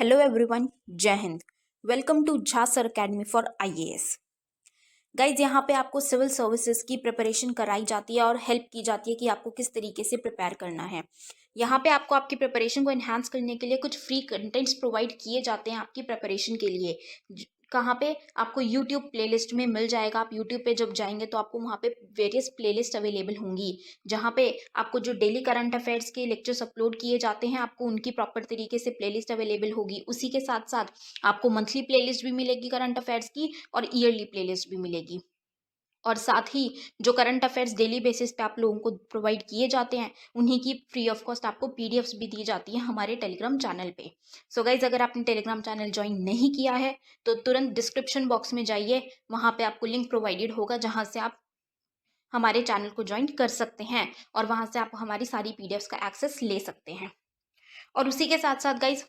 Hello everyone, जय हिंद। Welcome to Jha sir academy for IAS. Guys, यहाँ पे आपको सिविल सर्विसेज की प्रिपरेशन कराई जाती है और हेल्प की जाती है कि आपको किस तरीके से प्रिपेयर करना है। यहाँ पे आपको आपकी प्रिपरेशन को एनहांस करने के लिए कुछ फ्री कंटेंट्स प्रोवाइड किए जाते हैं आपकी प्रिपरेशन के लिए। कहाँ पे आपको यूट्यूब प्लेलिस्ट में मिल जाएगा। आप यूट्यूब पे जब जाएंगे तो आपको वहाँ पे वेरियस प्लेलिस्ट अवेलेबल होंगी, जहाँ पे आपको जो डेली करंट अफेयर्स के लेक्चर्स अपलोड किए जाते हैं आपको उनकी प्रॉपर तरीके से प्लेलिस्ट अवेलेबल होगी। उसी के साथ साथ आपको मंथली प्लेलिस्ट भी मिलेगी करंट अफेयर्स की और ईयरली प्लेलिस्ट भी मिलेगी। और साथ ही जो करंट अफेयर्स डेली बेसिस पे आप लोगों को प्रोवाइड किए जाते हैं उन्हीं की फ्री ऑफ कॉस्ट आपको पीडीएफ्स भी दी जाती है हमारे टेलीग्राम चैनल पे। सो गाइज, अगर आपने टेलीग्राम चैनल ज्वाइन नहीं किया है तो तुरंत डिस्क्रिप्शन बॉक्स में जाइए, वहाँ पे आपको लिंक प्रोवाइडेड होगा जहाँ से आप हमारे चैनल को ज्वाइन कर सकते हैं और वहाँ से आप हमारी सारी पीडीएफ्स का एक्सेस ले सकते हैं। और उसी के साथ साथ गाइज,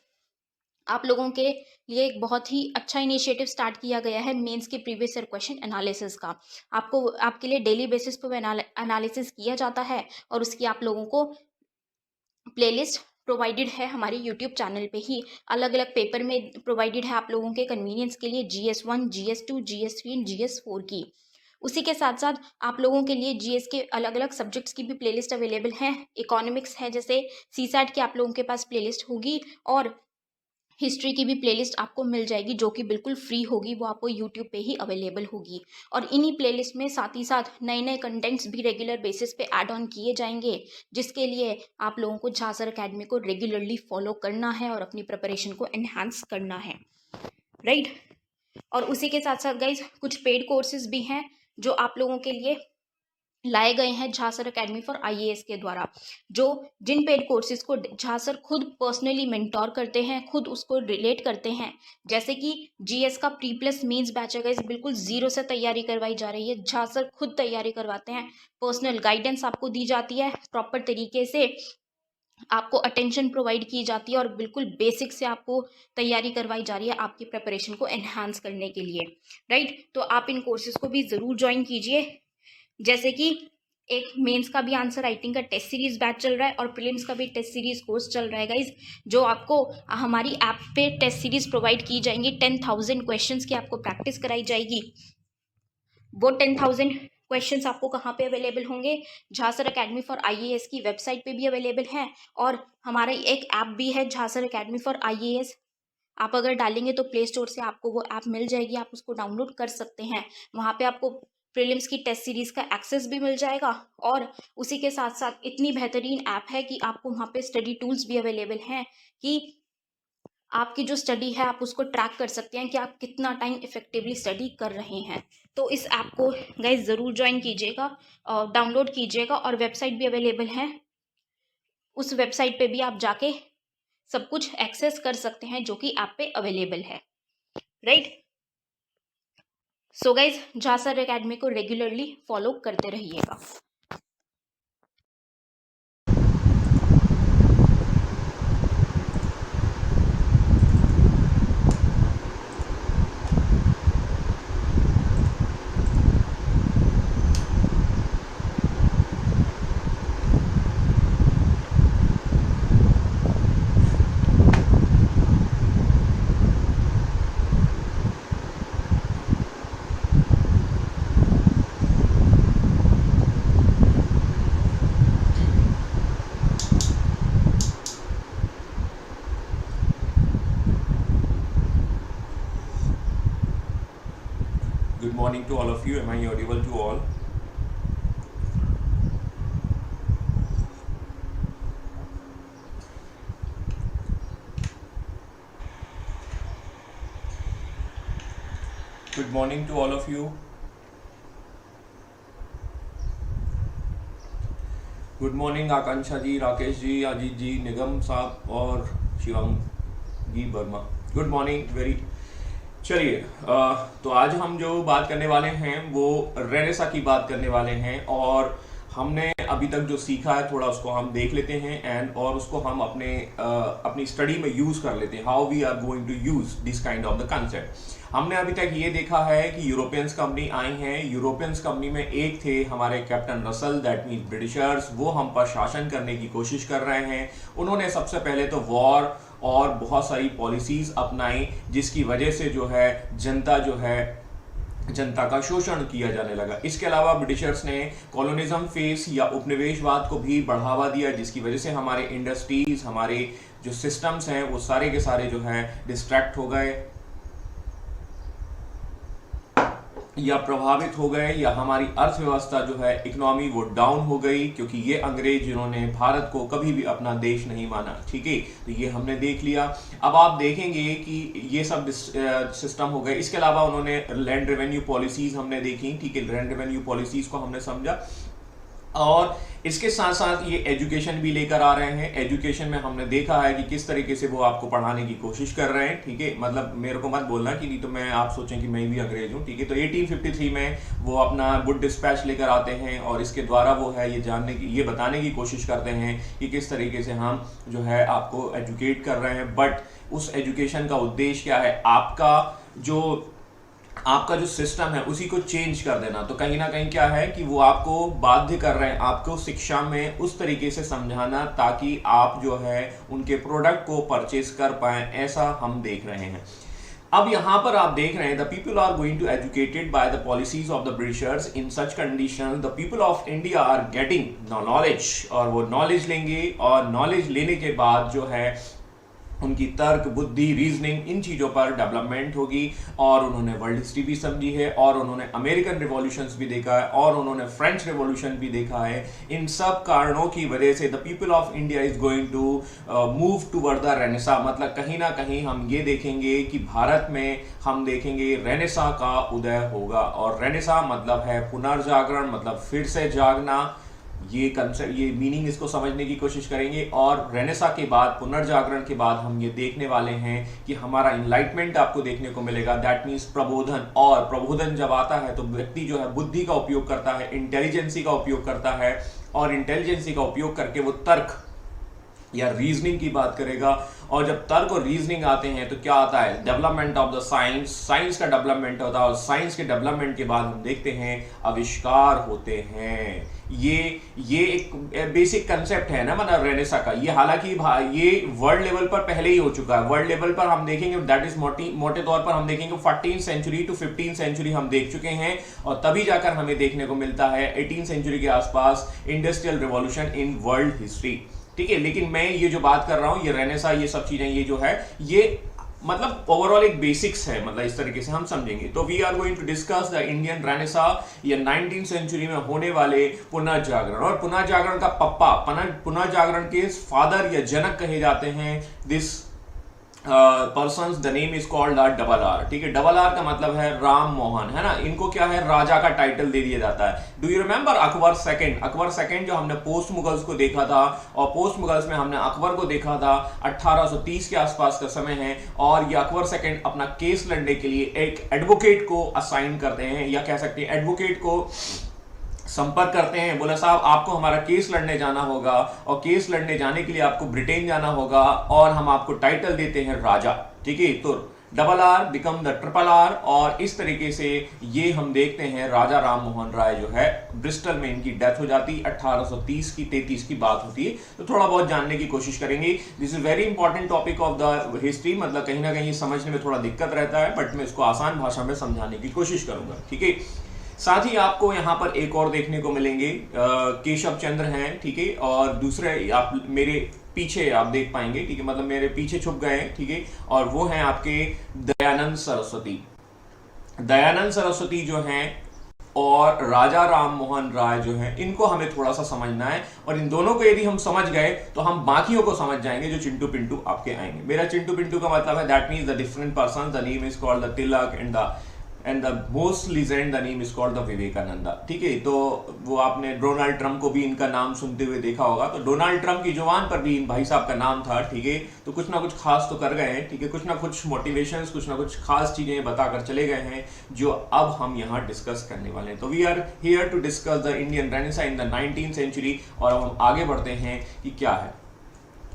आप लोगों के लिए एक बहुत ही अच्छा इनिशिएटिव स्टार्ट किया गया है मेंस के प्रीवियस ईयर क्वेश्चन एनालिसिस का। आपको आपके लिए डेली बेसिस पर एनालिसिस किया जाता है और उसकी आप लोगों को प्लेलिस्ट प्रोवाइडेड है हमारे यूट्यूब चैनल पे ही। अलग अलग पेपर में प्रोवाइडेड है आप लोगों के कन्वीनियंस के लिए, GS1, GS2, GS3 and GS4 की। उसी के साथ साथ आप लोगों के लिए जीएस के अलग अलग सब्जेक्ट्स की भी प्लेलिस्ट अवेलेबल है। इकोनॉमिक्स है, जैसे सीसैट की आप लोगों के पास प्लेलिस्ट होगी, और हिस्ट्री की भी प्लेलिस्ट आपको मिल जाएगी जो कि बिल्कुल फ्री होगी, वो आपको यूट्यूब पे ही अवेलेबल होगी। और इन्हीं प्लेलिस्ट में साथ ही साथ नए नए कंटेंट्स भी रेगुलर बेसिस पे ऐड ऑन किए जाएंगे, जिसके लिए आप लोगों को झा सर अकेडमी को रेगुलरली फॉलो करना है और अपनी प्रिपरेशन को एनहांस करना है, राइट। और उसी के साथ साथ गाइज, कुछ पेड कोर्सेज भी हैं जो आप लोगों के लिए लाए गए हैं Jha sir academy for IAS के द्वारा, जो जिन पेड कोर्सेज को झा सर खुद पर्सनली मेंटोर करते हैं, खुद उसको रिलेट करते हैं। जैसे कि जीएस का प्री प्लस मेंस बैच है गाइस, बिल्कुल जीरो से तैयारी करवाई जा रही है। झा सर खुद तैयारी करवाते हैं, पर्सनल गाइडेंस आपको दी जाती है, प्रॉपर तरीके से आपको अटेंशन प्रोवाइड की जाती है और बिल्कुल बेसिक से आपको तैयारी करवाई जा रही है आपकी प्रिपरेशन को एनहांस करने के लिए, राइट। तो आप इन कोर्सेज को भी ज़रूर ज्वाइन कीजिए। जैसे कि एक मेंस का भी आंसर राइटिंग का टेस्ट सीरीज बैच चल रहा है और प्रीलिम्स का भी टेस्ट सीरीज कोर्स चल रहा है गाइज, जो आपको हमारी ऐप पे टेस्ट सीरीज प्रोवाइड की जाएंगी। 10,000 क्वेश्चंस की आपको प्रैक्टिस कराई जाएगी। वो 10,000 क्वेश्चंस आपको कहाँ पे अवेलेबल होंगे? Jha sir academy for IAS की वेबसाइट पे भी अवेलेबल है, और हमारा एक ऐप भी है Jha sir academy for IAS. आप अगर डालेंगे तो प्ले स्टोर से आपको वो ऐप मिल जाएगी, आप उसको डाउनलोड कर सकते हैं। वहाँ पे आपको प्रीलिम्स की टेस्ट सीरीज का एक्सेस भी मिल जाएगा, और उसी के साथ साथ इतनी बेहतरीन ऐप है कि आपको वहाँ पे स्टडी टूल्स भी अवेलेबल हैं कि आपकी जो स्टडी है आप उसको ट्रैक कर सकते हैं कि आप कितना टाइम इफेक्टिवली स्टडी कर रहे हैं। तो इस ऐप को गाइज ज़रूर ज्वाइन कीजिएगा, डाउनलोड कीजिएगा, और वेबसाइट भी अवेलेबल है। उस वेबसाइट पे भी आप जाके सब कुछ एक्सेस कर सकते हैं जो कि ऐप पे अवेलेबल है, right. So guys, Jha sir academy को रेगुलरली फॉलो करते रहिएगा। Good morning to all of you. Am I audible to all? Good morning to all of you. Good morning Akanksha ji, Rakesh ji, Ajit ji, Nigam साहब और Shivangi Verma. Good morning. Very चलिए, तो आज हम जो बात करने वाले हैं वो रेनेसा की बात करने वाले हैं, और हमने अभी तक जो सीखा है थोड़ा उसको हम देख लेते हैं और उसको हम अपनी स्टडी में यूज कर लेते हैं। How we are going to use this kind of the concept. हमने अभी तक ये देखा है कि यूरोपियंस कंपनी आई हैं। यूरोपियंस कंपनी में एक थे हमारे captain Russell, that means Britishers. वो हम पर शासन करने की कोशिश कर रहे हैं। उन्होंने सबसे पहले तो वॉर और बहुत सारी पॉलिसीज़ अपनाई, जिसकी वजह से जो है जनता का शोषण किया जाने लगा। इसके अलावा ब्रिटिशर्स ने कॉलोनिज्म फेस या उपनिवेशवाद को भी बढ़ावा दिया, जिसकी वजह से हमारे इंडस्ट्रीज, हमारे जो सिस्टम्स हैं वो सारे के सारे जो हैं डिस्ट्रैक्ट हो गए या प्रभावित हो गए, या हमारी अर्थव्यवस्था जो है इकोनॉमी वो डाउन हो गई, क्योंकि ये अंग्रेज जिन्होंने भारत को कभी भी अपना देश नहीं माना। ठीक है, तो ये हमने देख लिया। अब आप देखेंगे कि ये सब सिस्टम हो गए। इसके अलावा उन्होंने लैंड रेवेन्यू पॉलिसीज हमने देखी। ठीक है, लैंड रेवेन्यू पॉलिसीज को हमने समझा, और इसके साथ साथ ये एजुकेशन भी लेकर आ रहे हैं। एजुकेशन में हमने देखा है कि किस तरीके से वो आपको पढ़ाने की कोशिश कर रहे हैं। ठीक है, मतलब मेरे को मत बोलना कि नहीं तो मैं आप सोचें कि मैं भी अंग्रेज हूँ। ठीक है, तो 1853 में वो अपना वुड डिस्पैच लेकर आते हैं, और इसके द्वारा वो है ये बताने की कोशिश करते हैं कि किस तरीके से हम जो है आपको एजुकेट कर रहे हैं। बट उस एजुकेशन का उद्देश्य क्या है? आपका जो सिस्टम है उसी को चेंज कर देना। तो कहीं ना कहीं क्या है कि वो आपको बाध्य कर रहे हैं, आपको शिक्षा में उस तरीके से समझाना ताकि आप जो है उनके प्रोडक्ट को परचेज कर पाएं, ऐसा हम देख रहे हैं। अब यहां पर आप देख रहे हैं, the people are going to educated by the policies of the Britishers. In such condition the people of India are getting knowledge, और वो नॉलेज लेंगे, और नॉलेज लेने के बाद जो है उनकी तर्क, बुद्धि, रीजनिंग, इन चीज़ों पर डेवलपमेंट होगी। और उन्होंने वर्ल्ड हिस्ट्री भी समझी है, और उन्होंने अमेरिकन रिवॉल्यूशंस भी देखा है, और उन्होंने फ्रेंच रिवॉल्यूशन भी देखा है। इन सब कारणों की वजह से the people of India is going to move toward the renaissance. मतलब कहीं ना कहीं हम ये देखेंगे कि भारत में हम देखेंगे रेनेसा का उदय होगा। और रेनेसा मतलब है पुनर्जागरण, मतलब फिर से जागना। ये कंसेप्ट, ये मीनिंग, इसको समझने की कोशिश करेंगे। और रेनेसा के बाद, पुनर्जागरण के बाद हम ये देखने वाले हैं कि हमारा इनलाइटमेंट आपको देखने को मिलेगा। दैट मीन्स प्रबोधन। और प्रबोधन जब आता है तो व्यक्ति जो है बुद्धि का उपयोग करता है, इंटेलिजेंसी का उपयोग करता है, और इंटेलिजेंसी का उपयोग करके वो तर्क या रीजनिंग की बात करेगा। और जब तर्क और रीजनिंग आते हैं तो क्या आता है? Development of the science. Science का डेवलपमेंट होता है, और साइंस के डेवलपमेंट के बाद हम देखते हैं आविष्कार होते हैं। ये एक बेसिक कंसेप्ट है ना, मतलब रेनेसा का। ये हालांकि ये वर्ल्ड लेवल पर पहले ही हो चुका है। वर्ल्ड लेवल पर हम देखेंगे, दैट इज मोटे तौर पर हम देखेंगे 14th century to 15th century हम देख चुके हैं, और तभी जाकर हमें देखने को मिलता है 18th सेंचुरी के आसपास industrial revolution in world history. ठीक है, लेकिन मैं ये जो बात कर रहा हूं, ये रेनेसा, ये सब चीजें, ये जो है, ये मतलब ओवरऑल एक बेसिक्स है, मतलब इस तरीके से हम समझेंगे। तो we are going to discuss the Indian renaissance, या 19th सेंचुरी में होने वाले पुनर्जागरण। और पुनर्जागरण का पप्पा, पुनर्जागरण के फादर या जनक कहे जाते हैं this persons. The name is called double R. ठीक है, डबल आर का मतलब है राम मोहन, है ना। इनको क्या है, राजा का टाइटल दे दिया जाता है। Do you remember Akbar second? Akbar second जो हमने पोस्ट मुगल्स को देखा था, और पोस्ट मुगल्स में हमने अकबर को देखा था 1830 के आसपास का समय है। और ये अकबर सेकंड अपना केस लड़ने के लिए एक एडवोकेट को असाइन करते हैं, या कह सकते हैं एडवोकेट को संपर्क करते हैं। बोला साहब आपको हमारा केस लड़ने जाना होगा, और केस लड़ने जाने के लिए आपको ब्रिटेन जाना होगा, और हम आपको टाइटल देते हैं राजा। ठीक है, तो double R become the triple R. और इस तरीके से ये हम देखते हैं राजा राम मोहन राय जो है, ब्रिस्टल में इनकी डेथ हो जाती, 1830 की 33 की बात होती है। तो थोड़ा बहुत जानने की कोशिश करेंगे। This is very important topic of the history. मतलब कहीं ना कहीं समझने में थोड़ा दिक्कत रहता है, बट मैं इसको आसान भाषा में समझाने की कोशिश करूंगा। ठीक है, साथ ही आपको यहाँ पर एक और देखने को मिलेंगे, केशव चंद्र हैं। ठीक है, और दूसरे आप मेरे पीछे आप देख पाएंगे। ठीक है, मतलब मेरे पीछे छुप गए हैं। ठीक है, और वो हैं आपके दयानंद सरस्वती। दयानंद सरस्वती जो हैं और राजा राम मोहन राय जो हैं, इनको हमें थोड़ा सा समझना है। और इन दोनों को यदि हम समझ गए तो हम बाकियों को समझ जाएंगे जो चिंटू पिंटू आपके आएंगे। मेरा चिंटू पिंटू का मतलब है that means the different person, the name is called the Tilak, and the most legend the name is called the Vivekananda. ठीक है, तो वो आपने डोनाल्ड ट्रंप को भी इनका नाम सुनते हुए देखा होगा। तो डोनाल्ड ट्रंप की जुबान पर भी इन भाई साहब का नाम था। ठीक है, तो कुछ ना कुछ खास तो कर गए हैं। ठीक है, कुछ ना कुछ मोटिवेशंस, कुछ ना कुछ खास चीजें बताकर चले गए हैं, जो अब हम यहाँ डिस्कस करने वाले हैं। तो we are here to discuss the Indian renaissance in the 19th century. और अब हम आगे बढ़ते हैं कि क्या है।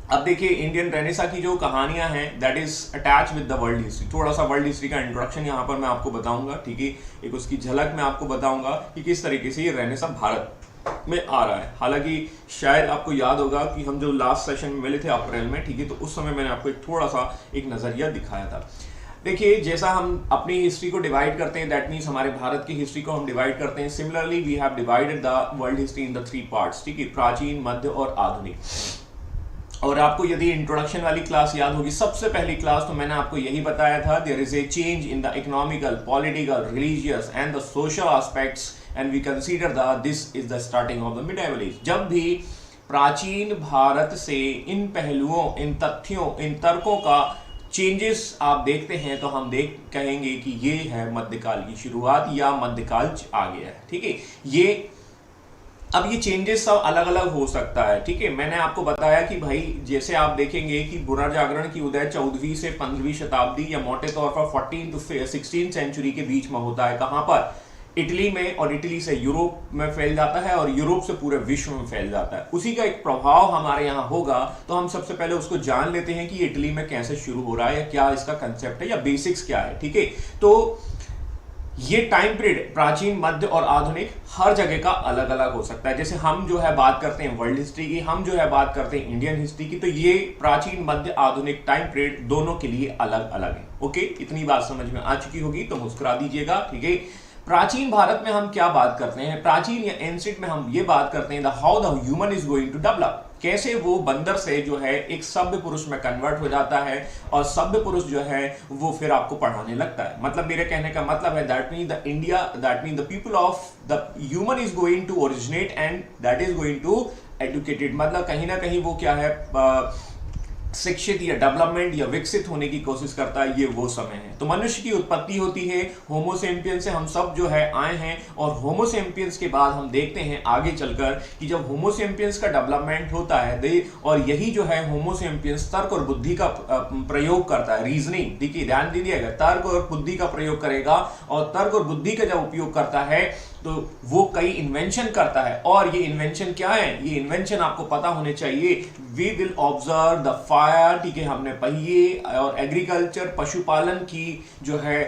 अब देखिए, इंडियन रेनेसा की जो कहानियां हैं that is attach with the world history. थोड़ा सा वर्ल्ड हिस्ट्री का इंट्रोडक्शन यहाँ पर मैं आपको बताऊंगा। ठीक है, एक उसकी झलक मैं आपको बताऊंगा कि किस तरीके से ये रेनेसा भारत में आ रहा है। हालांकि शायद आपको याद होगा कि हम जो लास्ट सेशन में मिले थे अप्रैल में, ठीक है, तो उस समय मैंने आपको थोड़ा सा एक नज़रिया दिखाया था। देखिए, जैसा हम अपनी हिस्ट्री को डिवाइड करते हैं, दैट मीन्स हमारे भारत की हिस्ट्री को हम डिवाइड करते हैं, similarly we have divided the world history in the 3 parts, ठीक है, प्राचीन, मध्य और आधुनिक। और आपको यदि इंट्रोडक्शन वाली क्लास याद होगी, सबसे पहली क्लास, तो मैंने आपको यही बताया था, there is a change in the economical, political, religious and the social aspects and we consider the this is the starting of the medieval age. जब भी प्राचीन भारत से इन पहलुओं, इन तथ्यों, इन तर्कों का चेंजेस आप देखते हैं, तो हम कहेंगे कि ये है मध्यकाल की शुरुआत या मध्यकाल आ गया है, ठीक है। अब ये चेंजेस सब अलग अलग हो सकता है, ठीक है। मैंने आपको बताया कि भाई जैसे आप देखेंगे कि पुनर्जागरण की उदय 14वीं से 15वीं शताब्दी या मोटे तौर पर 14 to 16 सेंचुरी के बीच में होता है। कहां पर? इटली में, और इटली से यूरोप में फैल जाता है और यूरोप से पूरे विश्व में फैल जाता है। उसी का एक प्रभाव हमारे यहाँ होगा, तो हम सबसे पहले उसको जान लेते हैं कि इटली में कैसे शुरू हो रहा है, या क्या इसका कंसेप्ट है, या बेसिक्स क्या है, ठीक है। तो ये टाइम पीरियड प्राचीन, मध्य और आधुनिक हर जगह का अलग अलग हो सकता है। जैसे हम जो है बात करते हैं वर्ल्ड हिस्ट्री की, हम जो है बात करते हैं इंडियन हिस्ट्री की, तो ये प्राचीन, मध्य, आधुनिक टाइम पीरियड दोनों के लिए अलग अलग है। ओके, इतनी बात समझ में आ चुकी होगी तो मुस्कुरा दीजिएगा, ठीक है। प्राचीन भारत में हम क्या बात करते हैं? प्राचीन या एंशिएंट में हम ये बात करते हैं how the human is going to develop, कैसे वो बंदर से जो है एक सभ्य पुरुष में कन्वर्ट हो जाता है, और सभ्य पुरुष जो है वो फिर आपको पढ़ाने लगता है। मतलब मेरे कहने का मतलब है that mean the people of the human is going to originate and that is going to educated. मतलब कहीं ना कहीं वो क्या है, शिक्षित या डेवलपमेंट या विकसित होने की कोशिश करता है, ये वो समय है। तो मनुष्य की उत्पत्ति होती है होमोसेम्पियंस से, हम सब जो है आए हैं, और होमोसेम्पियंस के बाद हम देखते हैं आगे चलकर कि जब होमोसेम्पियंस का डेवलपमेंट होता है, और यही जो है होमोसेम्पियंस तर्क और बुद्धि का प्रयोग करता है, रीजनिंग, देखिए ध्यान दीजिएगा, तर्क और बुद्धि का प्रयोग करेगा, और तर्क और बुद्धि का जब उपयोग करता है तो वो कई इन्वेंशन करता है। और ये इन्वेंशन क्या है? ये इन्वेंशन आपको पता होने चाहिए। We will observe the fire, ठीक है, हमने पहिए और एग्रीकल्चर, पशुपालन की जो है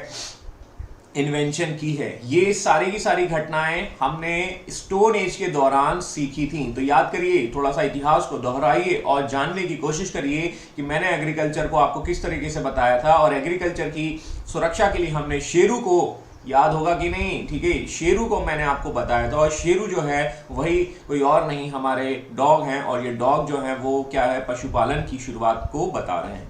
इन्वेंशन की है। ये सारी की सारी घटनाएं हमने स्टोन एज के दौरान सीखी थी। तो याद करिए, थोड़ा सा इतिहास को दोहराइए और जानने की कोशिश करिए कि मैंने एग्रीकल्चर को आपको किस तरीके से बताया था, और एग्रीकल्चर की सुरक्षा के लिए हमने शेरू को, याद होगा कि नहीं, ठीक है, शेरू को मैंने आपको बताया था। और शेरू जो है वही कोई और नहीं, हमारे डॉग हैं, और ये डॉग जो है वो क्या है, पशुपालन की शुरुआत को बता रहे हैं।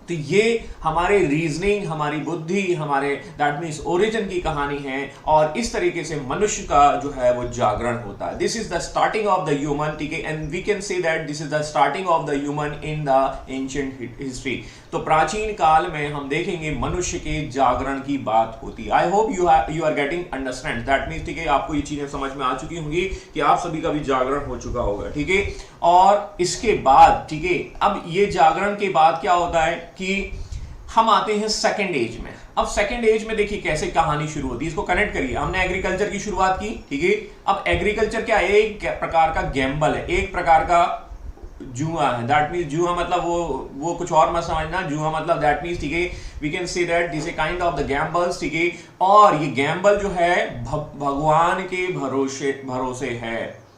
तो ये हमारे रीजनिंग, हमारी बुद्धि, हमारे दैट मीन्स ओरिजिन की कहानी है, और इस तरीके से मनुष्य का जो है वो जागरण होता है। This is the starting of the human, ठीक है, and we can say that this is the starting of the human in the ancient history. तो प्राचीन काल में हम देखेंगे मनुष्य के जागरण की बात होती है। I hope you are getting understand that means, ठीक है, आपको ये चीजें समझ में आ चुकी होंगी कि आप सभी का भी जागरण हो चुका होगा, ठीक है। और इसके बाद, ठीक है, अब ये जागरण के बाद क्या होता है कि हम आते हैं सेकंड एज में। अब सेकंड एज में देखिए कैसे कहानी शुरू होती है, इसको कनेक्ट करिए। हमने एग्रीकल्चर की शुरुआत की, ठीक है। अब एग्रीकल्चर क्या है? एक प्रकार का गैम्बल है, एक प्रकार का जुआ है। दैट मीन्स जुआ मतलब वो कुछ और मत समझना, जुआ मतलब दैट मीन्स, ठीक है, we can say that this a kind of the gambles, ठीक है। और ये गैम्बल जो है भगवान के भरोसे है,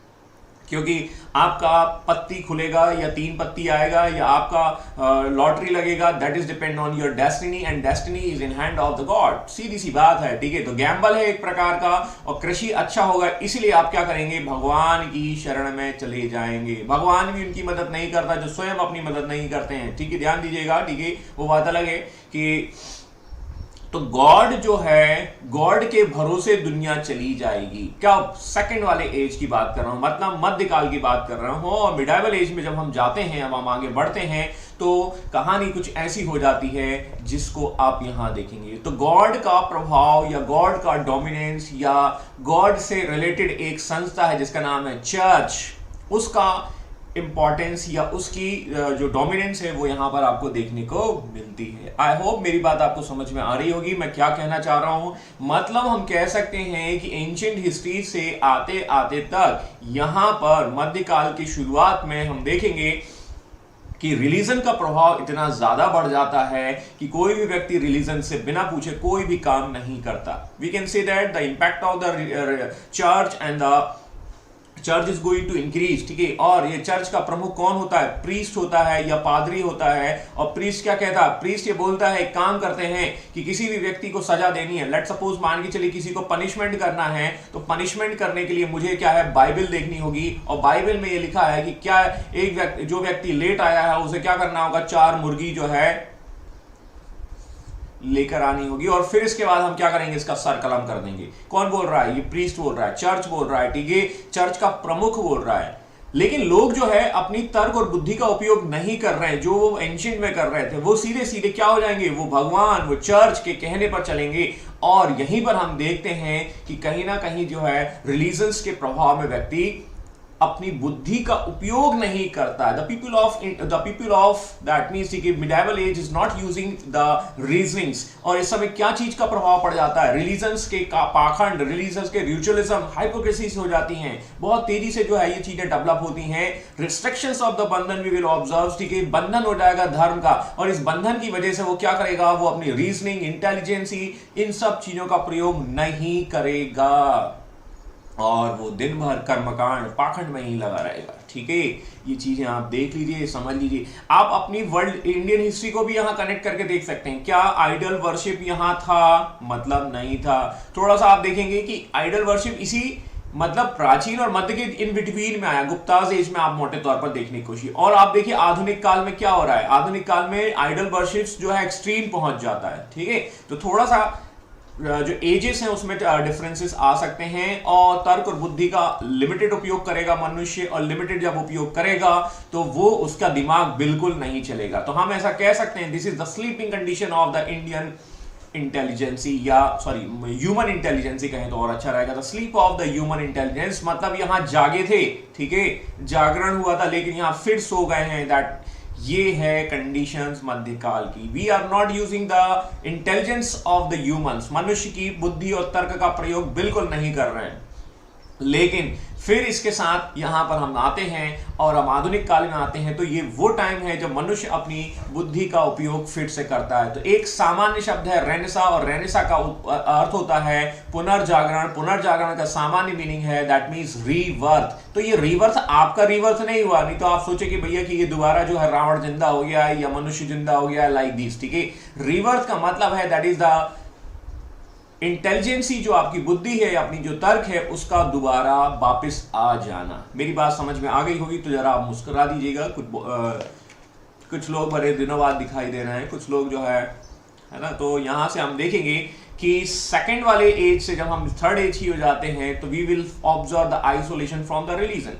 क्योंकि आपका पत्ती खुलेगा या 3 पत्ती आएगा या आपका लॉटरी लगेगा, that is depend on your destiny, and destiny is in hand of the God. सीधी सी बात है, ठीक है। तो गैम्बल है एक प्रकार का, और कृषि अच्छा होगा इसलिए आप क्या करेंगे, भगवान की शरण में चले जाएंगे। भगवान भी उनकी मदद नहीं करता जो स्वयं अपनी मदद नहीं करते हैं, ठीक है, ध्यान दीजिएगा, ठीक है। वो बात अलग है कि तो गॉड जो है, गॉड के भरोसे दुनिया चली जाएगी। क्या सेकंड वाले एज की बात कर रहा हूं, मतलब मध्यकाल की बात कर रहा हूं। और मिडाइवल एज में जब हम जाते हैं, अब हम आगे बढ़ते हैं, तो कहानी कुछ ऐसी हो जाती है जिसको आप यहां देखेंगे। तो गॉड का प्रभाव या गॉड का डोमिनेंस या गॉड से रिलेटेड एक संस्था है जिसका नाम है चर्च, उसका इंपॉर्टेंस या उसकी जो डोमिनेंस है वो यहां पर आपको देखने को मिलती है। आई होप मेरी बात आपको समझ में आ रही होगी मैं क्या कहना चाह रहा हूं। मतलब हम कह सकते हैं कि एंशिएंट हिस्ट्री से आते आते तक यहां पर मध्यकाल की शुरुआत में हम देखेंगे कि रिलीजन का प्रभाव इतना ज्यादा बढ़ जाता है कि कोई भी व्यक्ति रिलीजन से बिना पूछे कोई भी काम नहीं करता। We can say that the impact of the church and the church is going to increase, ठीक है। और ये चर्च का प्रमुख कौन होता है? प्रीस्ट होता है या पादरी होता है। और प्रीस्ट क्या कहता है? प्रीस्ट ये बोलता है, एक काम करते हैं कि किसी भी व्यक्ति को सजा देनी है, लेट सपोज मान के चलिए किसी को पनिशमेंट करना है, तो पनिशमेंट करने के लिए मुझे क्या है? बाइबल देखनी होगी। और बाइबल में ये लिखा है कि क्या एक व्यक्ति, जो व्यक्ति लेट आया है, उसे क्या करना होगा? 4 मुर्गी जो है लेकर आनी होगी, और फिर इसके बाद हम क्या करेंगे? इसका सर कलम कर देंगे। कौन बोल रहा है? ये प्रीस्ट बोल रहा है, चर्च बोल रहा है, ठीक है, चर्च का प्रमुख बोल रहा है। लेकिन लोग जो है अपनी तर्क और बुद्धि का उपयोग नहीं कर रहे हैं, जो वो एंशिएंट में कर रहे थे, वो सीधे सीधे क्या हो जाएंगे? वो भगवान, वो चर्च के कहने पर चलेंगे। और यहीं पर हम देखते हैं कि कहीं ना कहीं जो है रिलीजन्स के प्रभाव में व्यक्ति अपनी बुद्धि का उपयोग नहीं करता है। The people of that means कि medieval age is not using the reasonings. और इस समय क्या चीज का प्रभाव पड़ जाता है? रिलीजन्स के पाखंड, रिलीजन्स के रिचुअलिज्म, हाइपोक्रेसीज हो जाती हैं। बहुत तेजी से जो है ये चीजें डेवलप होती हैं। रिस्ट्रिक्शंस ऑफ द बंधन वी विल ऑब्जर्व, ठीक है, बंधन हो जाएगा धर्म का, और इस बंधन की वजह से वो क्या करेगा? वो अपनी रीजनिंग, इंटेलिजेंसी, इन सब चीजों का प्रयोग नहीं करेगा, और वो दिन भर कर्मकांड, पाखंड में ही लगा रहेगा, ठीक है। ये चीजें आप देख लीजिए, समझ लीजिए। आप अपनी वर्ल्ड इंडियन हिस्ट्री को भी यहां कनेक्ट करके देख सकते हैं। क्या आइडल वर्शिप यहां था? मतलब नहीं था। थोड़ा सा आप देखेंगे कि आइडल वर्शिप इसी मतलब प्राचीन और मध्य के इन बिटवीन में आया, गुप्ताज एज में आप मोटे तौर पर देखने की कोशिश। और आप देखिए आधुनिक काल में क्या हो रहा है। आधुनिक काल में आइडल वर्शिप जो है एक्सट्रीम पहुंच जाता है, ठीक है। तो थोड़ा सा जो एजेस हैं उसमें डिफरेंसेस आ सकते हैं, और तर्क और बुद्धि का लिमिटेड उपयोग करेगा मनुष्य, और लिमिटेड जब उपयोग करेगा तो वो उसका दिमाग बिल्कुल नहीं चलेगा। तो हम ऐसा कह सकते हैं, this is the sleeping condition of the Indian intelligency, या सॉरी ह्यूमन इंटेलिजेंसी कहें तो और अच्छा रहेगा। The sleep of the human intelligence, मतलब यहां जागे थे, ठीक है, जागरण हुआ था, लेकिन यहां फिर सो गए हैं। दैट ये है कंडीशंस मध्यकाल की। We are not using the intelligence of the humans, मनुष्य की बुद्धि और तर्क का प्रयोग बिल्कुल नहीं कर रहे हैं। लेकिन फिर इसके साथ यहां पर हम आते हैं और हम आधुनिक काल में आते हैं, तो ये वो टाइम है जब मनुष्य अपनी बुद्धि का उपयोग फिर से करता है। तो एक सामान्य शब्द है रेनेसा, और रेनेसा का अर्थ होता है पुनर्जागरण। पुनर्जागरण का सामान्य मीनिंग है दैट मीन्स रीबर्थ। तो ये रीबर्थ आपका रीबर्थ नहीं हुआ, नहीं तो आप सोचे कि भैया कि ये दोबारा जो है रावण जिंदा हो गया है या मनुष्य जिंदा हो गया है, लाइक दिस, ठीक है। रीबर्थ का मतलब है दैट इज द इंटेलिजेंसी, जो आपकी बुद्धि है, अपनी जो तर्क है, उसका दोबारा वापस आ जाना। मेरी बात समझ में आ गई होगी तो जरा आप मुस्कुरा दीजिएगा। कुछ लोग बड़े दिनों बाद दिखाई दे रहे हैं, कुछ लोग जो है ना। तो यहां से हम देखेंगे कि सेकंड वाले एज से जब हम थर्ड एज ही हो जाते हैं, तो we will observe the isolation from the religion.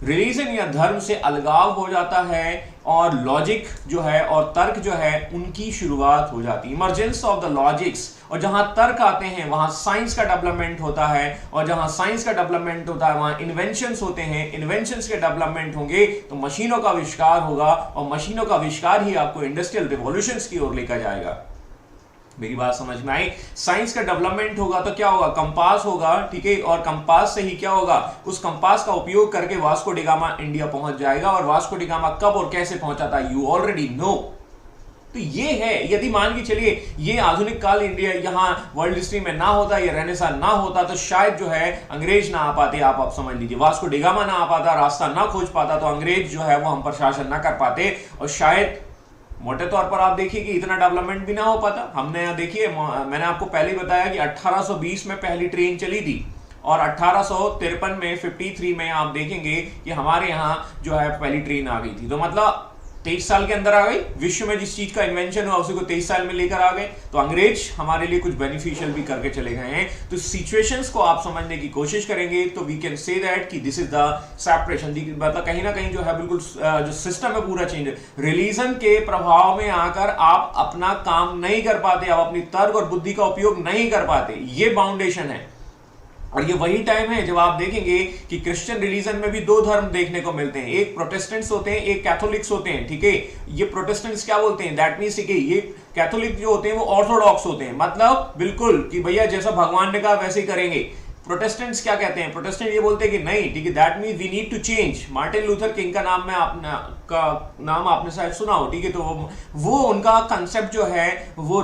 Religion या धर्म से अलगाव हो जाता है, और लॉजिक जो है और तर्क जो है उनकी शुरुआत हो जाती है। इमर्जेंस ऑफ द लॉजिक्स, और जहां तर्क आते हैं वहां साइंस का डेवलपमेंट होता है, और जहां साइंस का डेवलपमेंट होता है वहां इन्वेंशंस होते हैं। इन्वेंशंस के डेवलपमेंट होंगे तो मशीनों का आविष्कार होगा, और मशीनों का आविष्कार ही आपको इंडस्ट्रियल रिवॉल्यूशंस की ओर लेकर जाएगा। मेरी बात समझ में आई? साइंस का डेवलपमेंट होगा तो क्या होगा? कंपास होगा, ठीक है, और कंपास से ही क्या होगा? उस कंपास का उपयोग करके वास्को डी गामा इंडिया पहुंच जाएगा। और वास्को डी गामा कब और कैसे पहुंचा था, यू ऑलरेडी नो। तो ये है, यदि मान के चलिए ये आधुनिक काल इंडिया यहां वर्ल्ड हिस्ट्री में ना होता, ये रेनेसा ना होता, तो शायद जो है अंग्रेज ना आ पाते। आप समझ लीजिए, वास्को डी गामा ना आ पाता, रास्ता ना खोज पाता, तो अंग्रेज जो है वो हम पर शासन ना कर पाते, और शायद मोटे तौर पर आप देखिए कि इतना डेवलपमेंट भी ना हो पाता। हमने यहाँ देखिए, मैंने आपको पहले ही बताया कि 1820 में पहली ट्रेन चली थी, और 1853 में 53 में आप देखेंगे कि हमारे यहाँ जो है पहली ट्रेन आ गई थी। तो मतलब 23 साल के अंदर आ गई। विश्व में जिस चीज का इन्वेंशन हुआ उसी को 23 साल में लेकर आ गए। तो अंग्रेज हमारे लिए कुछ बेनिफिशियल भी करके चले गए हैं। तो सिचुएशंस को आप समझने की कोशिश करेंगे तो वी कैन से दैट कि दिस इज द सेपरेशन। मतलब कहीं ना कहीं जो है बिल्कुल जो सिस्टम है पूरा चेंज है। रिलीजन के प्रभाव में आकर आप अपना काम नहीं कर पाते, आप अपनी तर्क और बुद्धि का उपयोग नहीं कर पाते, ये बाउंडेशन है। और ये वही टाइम है जब आप देखेंगे कि क्रिश्चियन रिलीजन में भी दो धर्म देखने को मिलते हैं, एक प्रोटेस्टेंट्स होते हैं, एक कैथोलिक्स होते हैं। ठीक है, ये प्रोटेस्टेंट्स क्या बोलते हैं, दैट मीन्स ये कैथोलिक जो होते हैं वो ऑर्थोडॉक्स होते हैं, मतलब बिल्कुल कि भैया जैसा भगवान ने कहा वैसे ही करेंगे। प्रोटेस्टेंट्स क्या कहते हैं, प्रोटेस्टेंट ये बोलते हैं कि नहीं, ठीक है, that means we need to change. Martin Luther King का नाम मैं का नाम आपने शायद सुना हो, ठीक है। तो वो उनका कंसेप्ट जो है वो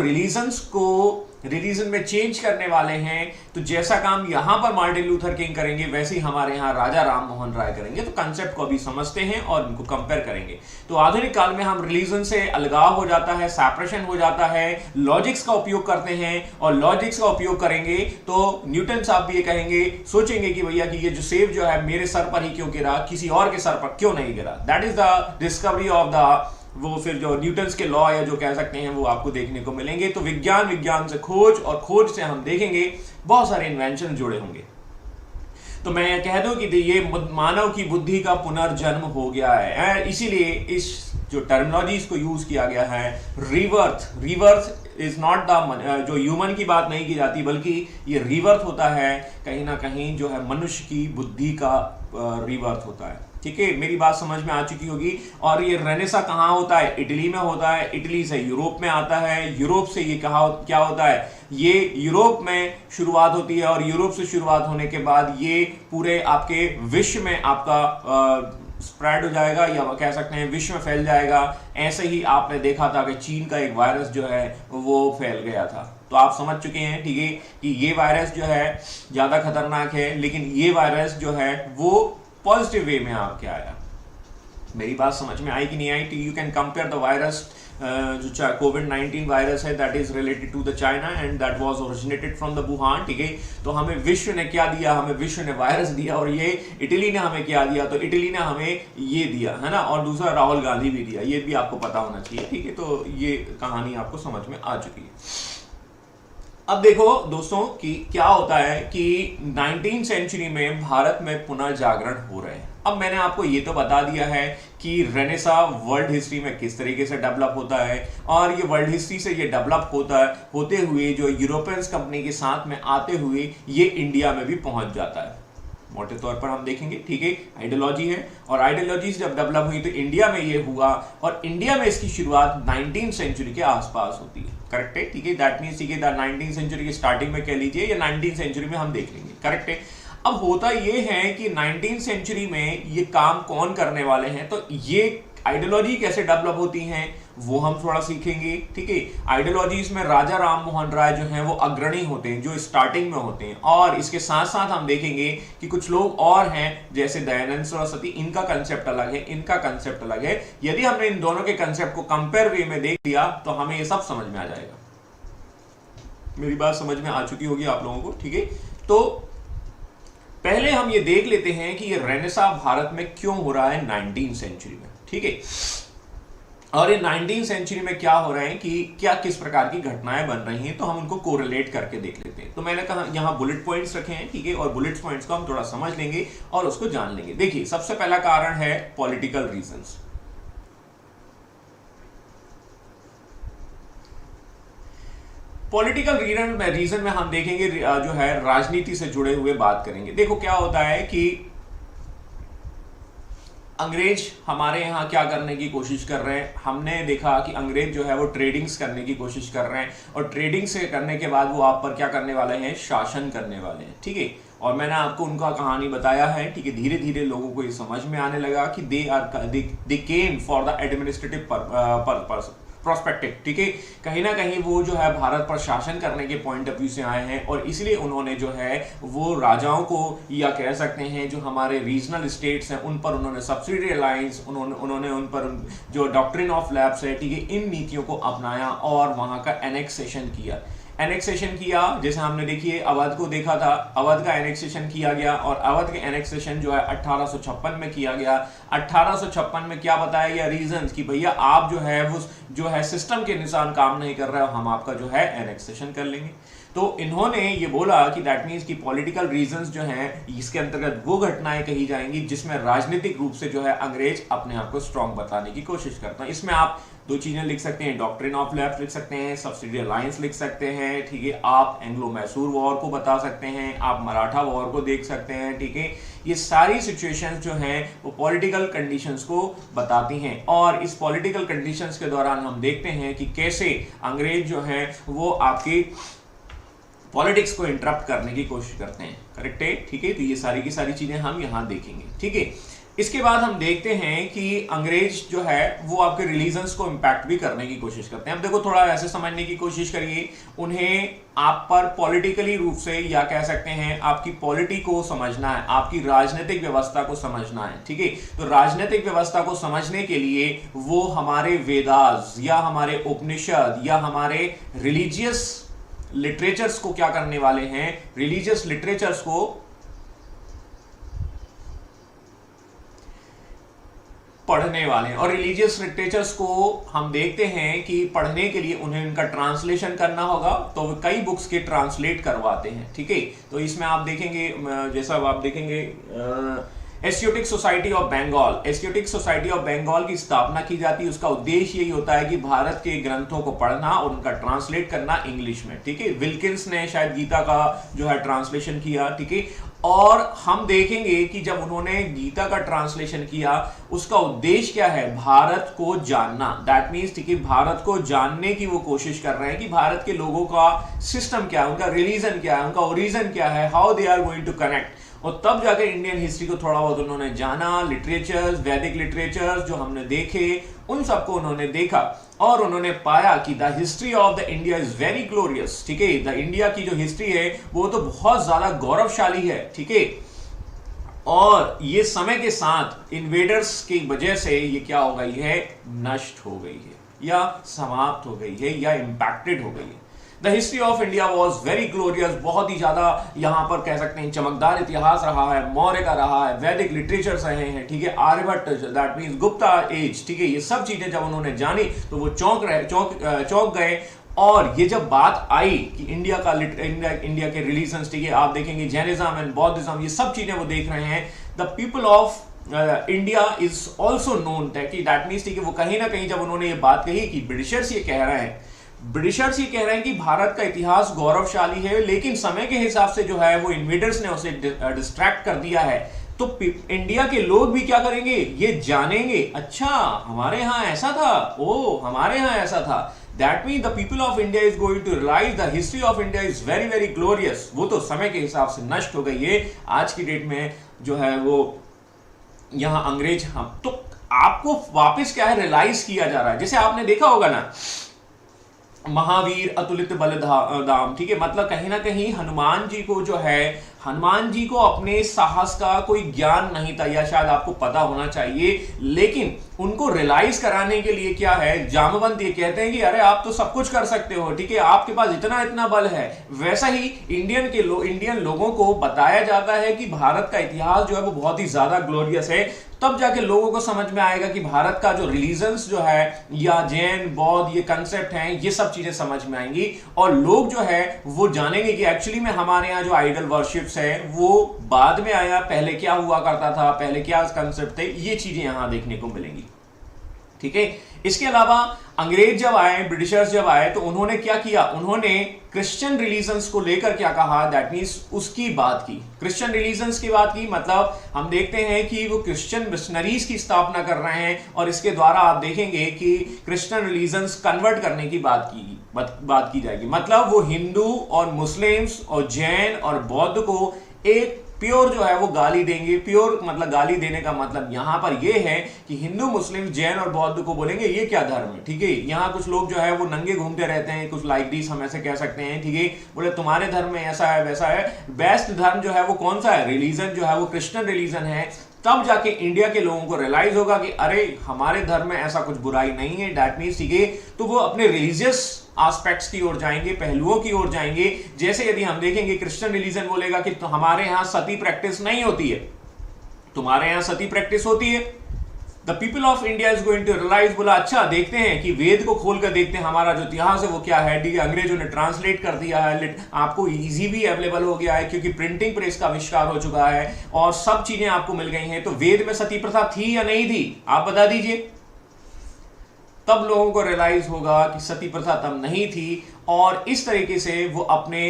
रिलीजन में चेंज करने वाले हैं। तो जैसा काम यहां पर मार्टिन लूथर किंग करेंगे वैसे ही हमारे यहां राजा राम मोहन राय करेंगे। तो कंसेप्ट को अभी समझते हैं और इनको कंपेयर करेंगे। तो आधुनिक काल में हम रिलीजन से अलगाव हो जाता है, सेपरेशन हो जाता है, लॉजिक्स का उपयोग करते हैं और लॉजिक्स का उपयोग करेंगे तो न्यूटन साहब भी ये कहेंगे, सोचेंगे कि भैया कि ये जो सेब जो है मेरे सर पर ही क्यों गिरा, किसी और के सर पर क्यों नहीं गिरा। That is the discovery of the, वो फिर जो न्यूटन्स के लॉ या जो कह सकते हैं वो आपको देखने को मिलेंगे। तो विज्ञान से खोज और खोज से हम देखेंगे बहुत सारे इन्वेंशन जुड़े होंगे। तो मैं कह दूं कि ये मानव की बुद्धि का पुनर्जन्म हो गया है। इसीलिए इस जो टर्मिनोलॉजीज को यूज किया गया है, रीवर्थ इज नॉट द, जो ह्यूमन की बात नहीं की जाती बल्कि ये रीवर्थ होता है कहीं ना कहीं जो है मनुष्य की बुद्धि का रीवर्थ होता है। ठीक है, मेरी बात समझ में आ चुकी होगी। और ये रेनेसा कहाँ होता है? इटली में होता है। इटली से यूरोप में आता है। यूरोप से ये क्या होता है? ये यूरोप में शुरुआत होती है और यूरोप से शुरुआत होने के बाद ये पूरे आपके विश्व में आपका स्प्रेड हो जाएगा या कह सकते हैं विश्व में फैल जाएगा। ऐसे ही आपने देखा था कि चीन का एक वायरस जो है वो फैल गया था। तो आप समझ चुके हैं, ठीक है, कि ये वायरस जो है ज्यादा खतरनाक है, लेकिन ये वायरस जो है वो पॉजिटिव वे में आपके आया। मेरी बात समझ में आई कि नहीं आई? You can compare the virus, जो कोविड-19 वायरस है, that is related to the China and that was originated from the Wuhan. ठीक है, तो हमें विश्व ने क्या दिया? हमें विश्व ने वायरस दिया। और ये इटली ने हमें क्या दिया? तो इटली ने हमें ये दिया, है ना। और दूसरा राहुल गांधी भी दिया, ये भी आपको पता होना चाहिए। ठीक है, तो ये कहानी आपको समझ में आ चुकी है। अब देखो दोस्तों कि क्या होता है कि 19वीं सेंचुरी में भारत में पुनर्जागरण हो रहे हैं। अब मैंने आपको ये तो बता दिया है कि रेनेसा वर्ल्ड हिस्ट्री में किस तरीके से डेवलप होता है और ये वर्ल्ड हिस्ट्री से ये डेवलप होते हुए जो यूरोपियंस कंपनी के साथ में आते हुए ये इंडिया में भी पहुंच जाता है। मोटे तौर पर हम देखेंगे, ठीक है, आइडियोलॉजी है और आइडियोलॉजी जब डेवलप हुई तो इंडिया में ये हुआ और इंडिया में इसकी शुरुआत 19वीं सेंचुरी के आसपास होती है। करेक्ट है, ठीक है, दैट मींस ठीक है 19वीं सेंचुरी की स्टार्टिंग में कह लीजिए या 19वीं सेंचुरी में हम देख लेंगे। करेक्ट है। अब होता ये है कि 19वीं सेंचुरी में ये काम कौन करने वाले हैं, तो ये आइडियोलॉजी कैसे डेवलप होती हैं वो हम थोड़ा सीखेंगे। ठीक है, आइडियोलॉजीज में राजा राम मोहन राय जो हैं वो अग्रणी होते हैं, जो स्टार्टिंग में होते हैं। और इसके साथ साथ हम देखेंगे कि कुछ लोग और हैं जैसे दयानंद सरस्वती, इनका कंसेप्ट अलग है, इनका कंसेप्ट अलग है। यदि हमने इन दोनों के कंसेप्ट को कंपेयर वे में देख लिया तो हमें ये सब समझ में आ जाएगा। मेरी बात समझ में आ चुकी होगी आप लोगों को। ठीक है, तो पहले हम ये देख लेते हैं कि ये रेनेसा भारत में क्यों हो रहा है 19वीं सेंचुरी में। ठीक है, और ये 19वीं सेंचुरी में क्या हो रहा है कि क्या किस प्रकार की घटनाएं बन रही हैं, तो हम उनको कोरिलेट करके देख लेते हैं। तो मैंने कहा यहां बुलेट पॉइंट्स रखे हैं, ठीक है, और बुलेट पॉइंट्स को हम थोड़ा समझ लेंगे और उसको जान लेंगे। देखिए, सबसे पहला कारण है पॉलिटिकल रीजंस। पॉलिटिकल रीजन में हम देखेंगे जो है राजनीति से जुड़े हुए बात करेंगे। देखो क्या होता है कि अंग्रेज हमारे यहाँ क्या करने की कोशिश कर रहे हैं, हमने देखा कि अंग्रेज जो है वो ट्रेडिंग्स करने की कोशिश कर रहे हैं और ट्रेडिंग से करने के बाद वो आप पर क्या करने वाले हैं? शासन करने वाले हैं। ठीक है, और मैंने आपको उनका कहानी बताया है। ठीक है, धीरे धीरे लोगों को ये समझ में आने लगा कि they came for the administrative purpose prospective. ठीक है, कहीं ना कहीं वो जो है भारत पर शासन करने के पॉइंट ऑफ व्यू से आए हैं और इसलिए उन्होंने जो है वो राजाओं को या कह सकते हैं जो हमारे रीजनल स्टेट्स हैं उन पर उन्होंने सब्सिडी अलायंस, उन्होंने उन पर जो डॉक्ट्रिन ऑफ लैप्स है, ठीक है, इन नीतियों को अपनाया और वहां का एनेक्सेशन किया। जैसे हमने देखिए अवध को देखा था, अवध का एनेक्सेशन किया गया और अवध के एनेक्सेशन जो है 1856 में किया गया। 1856 में क्या बताया गया रीजंस कि भैया आप जो है वो जो है सिस्टम के अनुसार काम नहीं कर रहे हो, हम आपका जो है एनेक्सेशन कर लेंगे। तो इन्होंने ये बोला कि दैट मीन्स कि पॉलिटिकल रीजंस जो हैं इसके अंतर्गत वो घटनाएं कही जाएंगी जिसमें राजनीतिक रूप से जो है अंग्रेज अपने आप को स्ट्रांग बताने की कोशिश करता है। इसमें आप दो चीजें लिख सकते हैं, डॉक्ट्रिन ऑफ लैप्स लिख सकते हैं, सब्सिडी अलायंस लिख सकते हैं। ठीक है, आप एंग्लो मैसूर वॉर को बता सकते हैं, आप मराठा वॉर को देख सकते हैं। ठीक है, ये सारी सिचुएशंस जो हैं वो पॉलिटिकल कंडीशंस को बताती हैं और इस पॉलिटिकल कंडीशंस के दौरान हम देखते हैं कि कैसे अंग्रेज जो हैं वो आपकी पॉलिटिक्स को इंटरप्ट करने की कोशिश करते हैं। करेक्ट है, ठीक है, तो ये सारी की सारी चीजें हम यहां देखेंगे। ठीक है, इसके बाद हम देखते हैं कि अंग्रेज जो है वो आपके रिलीजन्स को इंपैक्ट भी करने की कोशिश करते हैं। अब देखो थोड़ा ऐसे समझने की कोशिश करिए, उन्हें आप पर पॉलिटिकली रूप से या कह सकते हैं आपकी पॉलिटी को समझना है, आपकी राजनीतिक व्यवस्था को समझना है, ठीक है। तो राजनीतिक व्यवस्था को समझने के लिए वो हमारे वेदास या हमारे उपनिषद या हमारे रिलीजियस लिटरेचर्स को क्या करने वाले हैं, रिलीजियस लिटरेचर्स को पढ़ने वाले हैं। और रिलीजियस लिटरेचर्स को हम देखते हैं कि पढ़ने के लिए उन्हें उनका ट्रांसलेशन करना होगा, तो वो कई बुक्स के ट्रांसलेट करवाते हैं, ठीक है। तो इसमें आप देखेंगे, जैसा आप देखेंगे Asiatic society of Bengal, Asiatic society of Bengal की स्थापना की जाती है। उसका उद्देश्य यही होता है कि भारत के ग्रंथों को पढ़ना और उनका ट्रांसलेट करना इंग्लिश में, ठीक है। विल्किंस ने शायद गीता का जो है ट्रांसलेशन किया, ठीक है। और हम देखेंगे कि जब उन्होंने गीता का ट्रांसलेशन किया, उसका उद्देश्य क्या है, भारत को जानना। दैट मीन्स, ठीक है, भारत को जानने की वो कोशिश कर रहे हैं कि भारत के लोगों का सिस्टम क्या है, उनका रिलीजन क्या है, उनका ओरिजिन क्या है, how they are going to connect. और तब जाकर इंडियन हिस्ट्री को थोड़ा बहुत उन्होंने जाना, लिटरेचर्स, वैदिक लिटरेचर्स जो हमने देखे, उन सबको उन्होंने देखा और उन्होंने पाया कि the history of the India is very glorious, ठीक है। द इंडिया की जो हिस्ट्री है वो तो बहुत ज्यादा गौरवशाली है, ठीक है। और ये समय के साथ इन्वेडर्स की वजह से ये क्या हो गई है, नष्ट हो गई है या समाप्त हो गई है या इंपैक्टेड हो गई है। The history of India was very glorious, बहुत ही ज्यादा यहां पर कह सकते हैं चमकदार इतिहास रहा है, मौर्य का रहा है, वैदिक लिटरेचर्स रहे हैं, ठीक है, Aryabhata, that means Gupta age, ठीक है। ये सब चीजें जब उन्होंने जानी तो वो चौंक गए। और ये जब बात आई कि इंडिया के रिलीजन्स, ठीक है, आप देखेंगे जैनिज्म एंड बौद्धिज्म, ये सब चीजें वो देख रहे हैं। The people of India is also known, that means, ठीक है, वो कहीं ना कहीं जब उन्होंने ये बात कही कि ब्रिटिशर्स ये कह रहे हैं, ब्रिटिशर्स ये कह रहे हैं कि भारत का इतिहास गौरवशाली है, लेकिन समय के हिसाब से जो है वो इन्वेडर्स ने उसे डिस्ट्रैक्ट कर दिया है। तो इंडिया के लोग भी क्या करेंगे, ये जानेंगे, अच्छा हमारे यहाँ ऐसा था, ओ हमारे यहाँ ऐसा था। That mean the people of India is going to realize the history of India is very very glorious. वो तो समय के हिसाब से नष्ट हो गई है, आज की डेट में जो है वो यहाँ अंग्रेज, हम तो आपको वापस क्या है रियलाइज किया जा रहा है। जैसे आपने देखा होगा ना, महावीर अतुलित बलिदाम, ठीक है, मतलब कहीं ना कहीं हनुमान जी को जो है, हनुमान जी को अपने साहस का कोई ज्ञान नहीं था, या शायद आपको पता होना चाहिए, लेकिन उनको रियलाइज कराने के लिए क्या है, जामवंत ये कहते हैं कि अरे आप तो सब कुछ कर सकते हो, ठीक है, आपके पास इतना इतना बल है। वैसा ही इंडियन लोगों को बताया जाता है कि भारत का इतिहास जो है वो बहुत ही ज्यादा ग्लोरियस है। तब जाके लोगों को समझ में आएगा कि भारत का जो रिलीजन्स जो है या जैन बौद्ध ये कंसेप्ट हैं, ये सब चीजें समझ में आएंगी और लोग जो है वो जानेंगे कि एक्चुअली में हमारे यहाँ जो आइडल वर्शिप्स है वो बाद में आया, पहले क्या हुआ करता था, पहले क्या कंसेप्ट थे, ये चीजें यहां देखने को मिलेंगी, ठीक है। इसके अलावा अंग्रेज जब आए, ब्रिटिशर्स जब आए, तो उन्होंने क्या किया, उन्होंने क्रिश्चियन रिलीजन्स को लेकर क्या कहा, दैट मीन्स उसकी बात की, क्रिश्चियन रिलीजन्स की बात की। मतलब हम देखते हैं कि वो क्रिश्चियन मिशनरीज की स्थापना कर रहे हैं और इसके द्वारा आप देखेंगे कि क्रिश्चियन रिलीजन्स कन्वर्ट करने की बात की जाएगी। मतलब वो हिंदू और मुस्लिम्स और जैन और बौद्ध को एक प्योर जो है वो गाली देंगे। प्योर मतलब गाली देने का मतलब यहां पर ये है कि हिंदू मुस्लिम जैन और बौद्ध को बोलेंगे ये क्या धर्म है, ठीक है। यहाँ कुछ लोग जो है वो नंगे घूमते रहते हैं, कुछ लाइक दिस हम ऐसे कह सकते हैं, ठीक है, बोले तुम्हारे धर्म में ऐसा है वैसा है। बेस्ट धर्म जो है वो कौन सा है, रिलीजन जो है वो क्रिश्चियन रिलीजन है। तब जाके इंडिया के लोगों को रियलाइज होगा कि अरे हमारे धर्म में ऐसा कुछ बुराई नहीं है, दैट मीन्स, ठीक है। तो वो अपने रिलीजियस एस्पेक्ट्स की ओर जाएंगे, पहलुओं की ओर जाएंगे। जैसे यदि हम देखेंगे क्रिश्चियन रिलीजन बोलेगा कि तो हमारे यहां सती प्रैक्टिस नहीं होती है, तुम्हारे यहां सती प्रैक्टिस होती है। The people of India is going to realize, बोला अच्छा देखते हैं कि वेद को खोल कर देखते हैं हमारा जो इतिहास है वो क्या है, ठीक है। अंग्रेजों ने ट्रांसलेट कर दिया है, आपको इजी भी अवेलेबल हो गया है क्योंकि प्रिंटिंग प्रेस का आविष्कार हो चुका है और सब चीजें आपको मिल गई हैं। तो वेद में सती प्रथा थी या नहीं थी, आप बता दीजिए। तब लोगों को रियलाइज होगा कि सती प्रथा तब नहीं थी और इस तरीके से वो अपने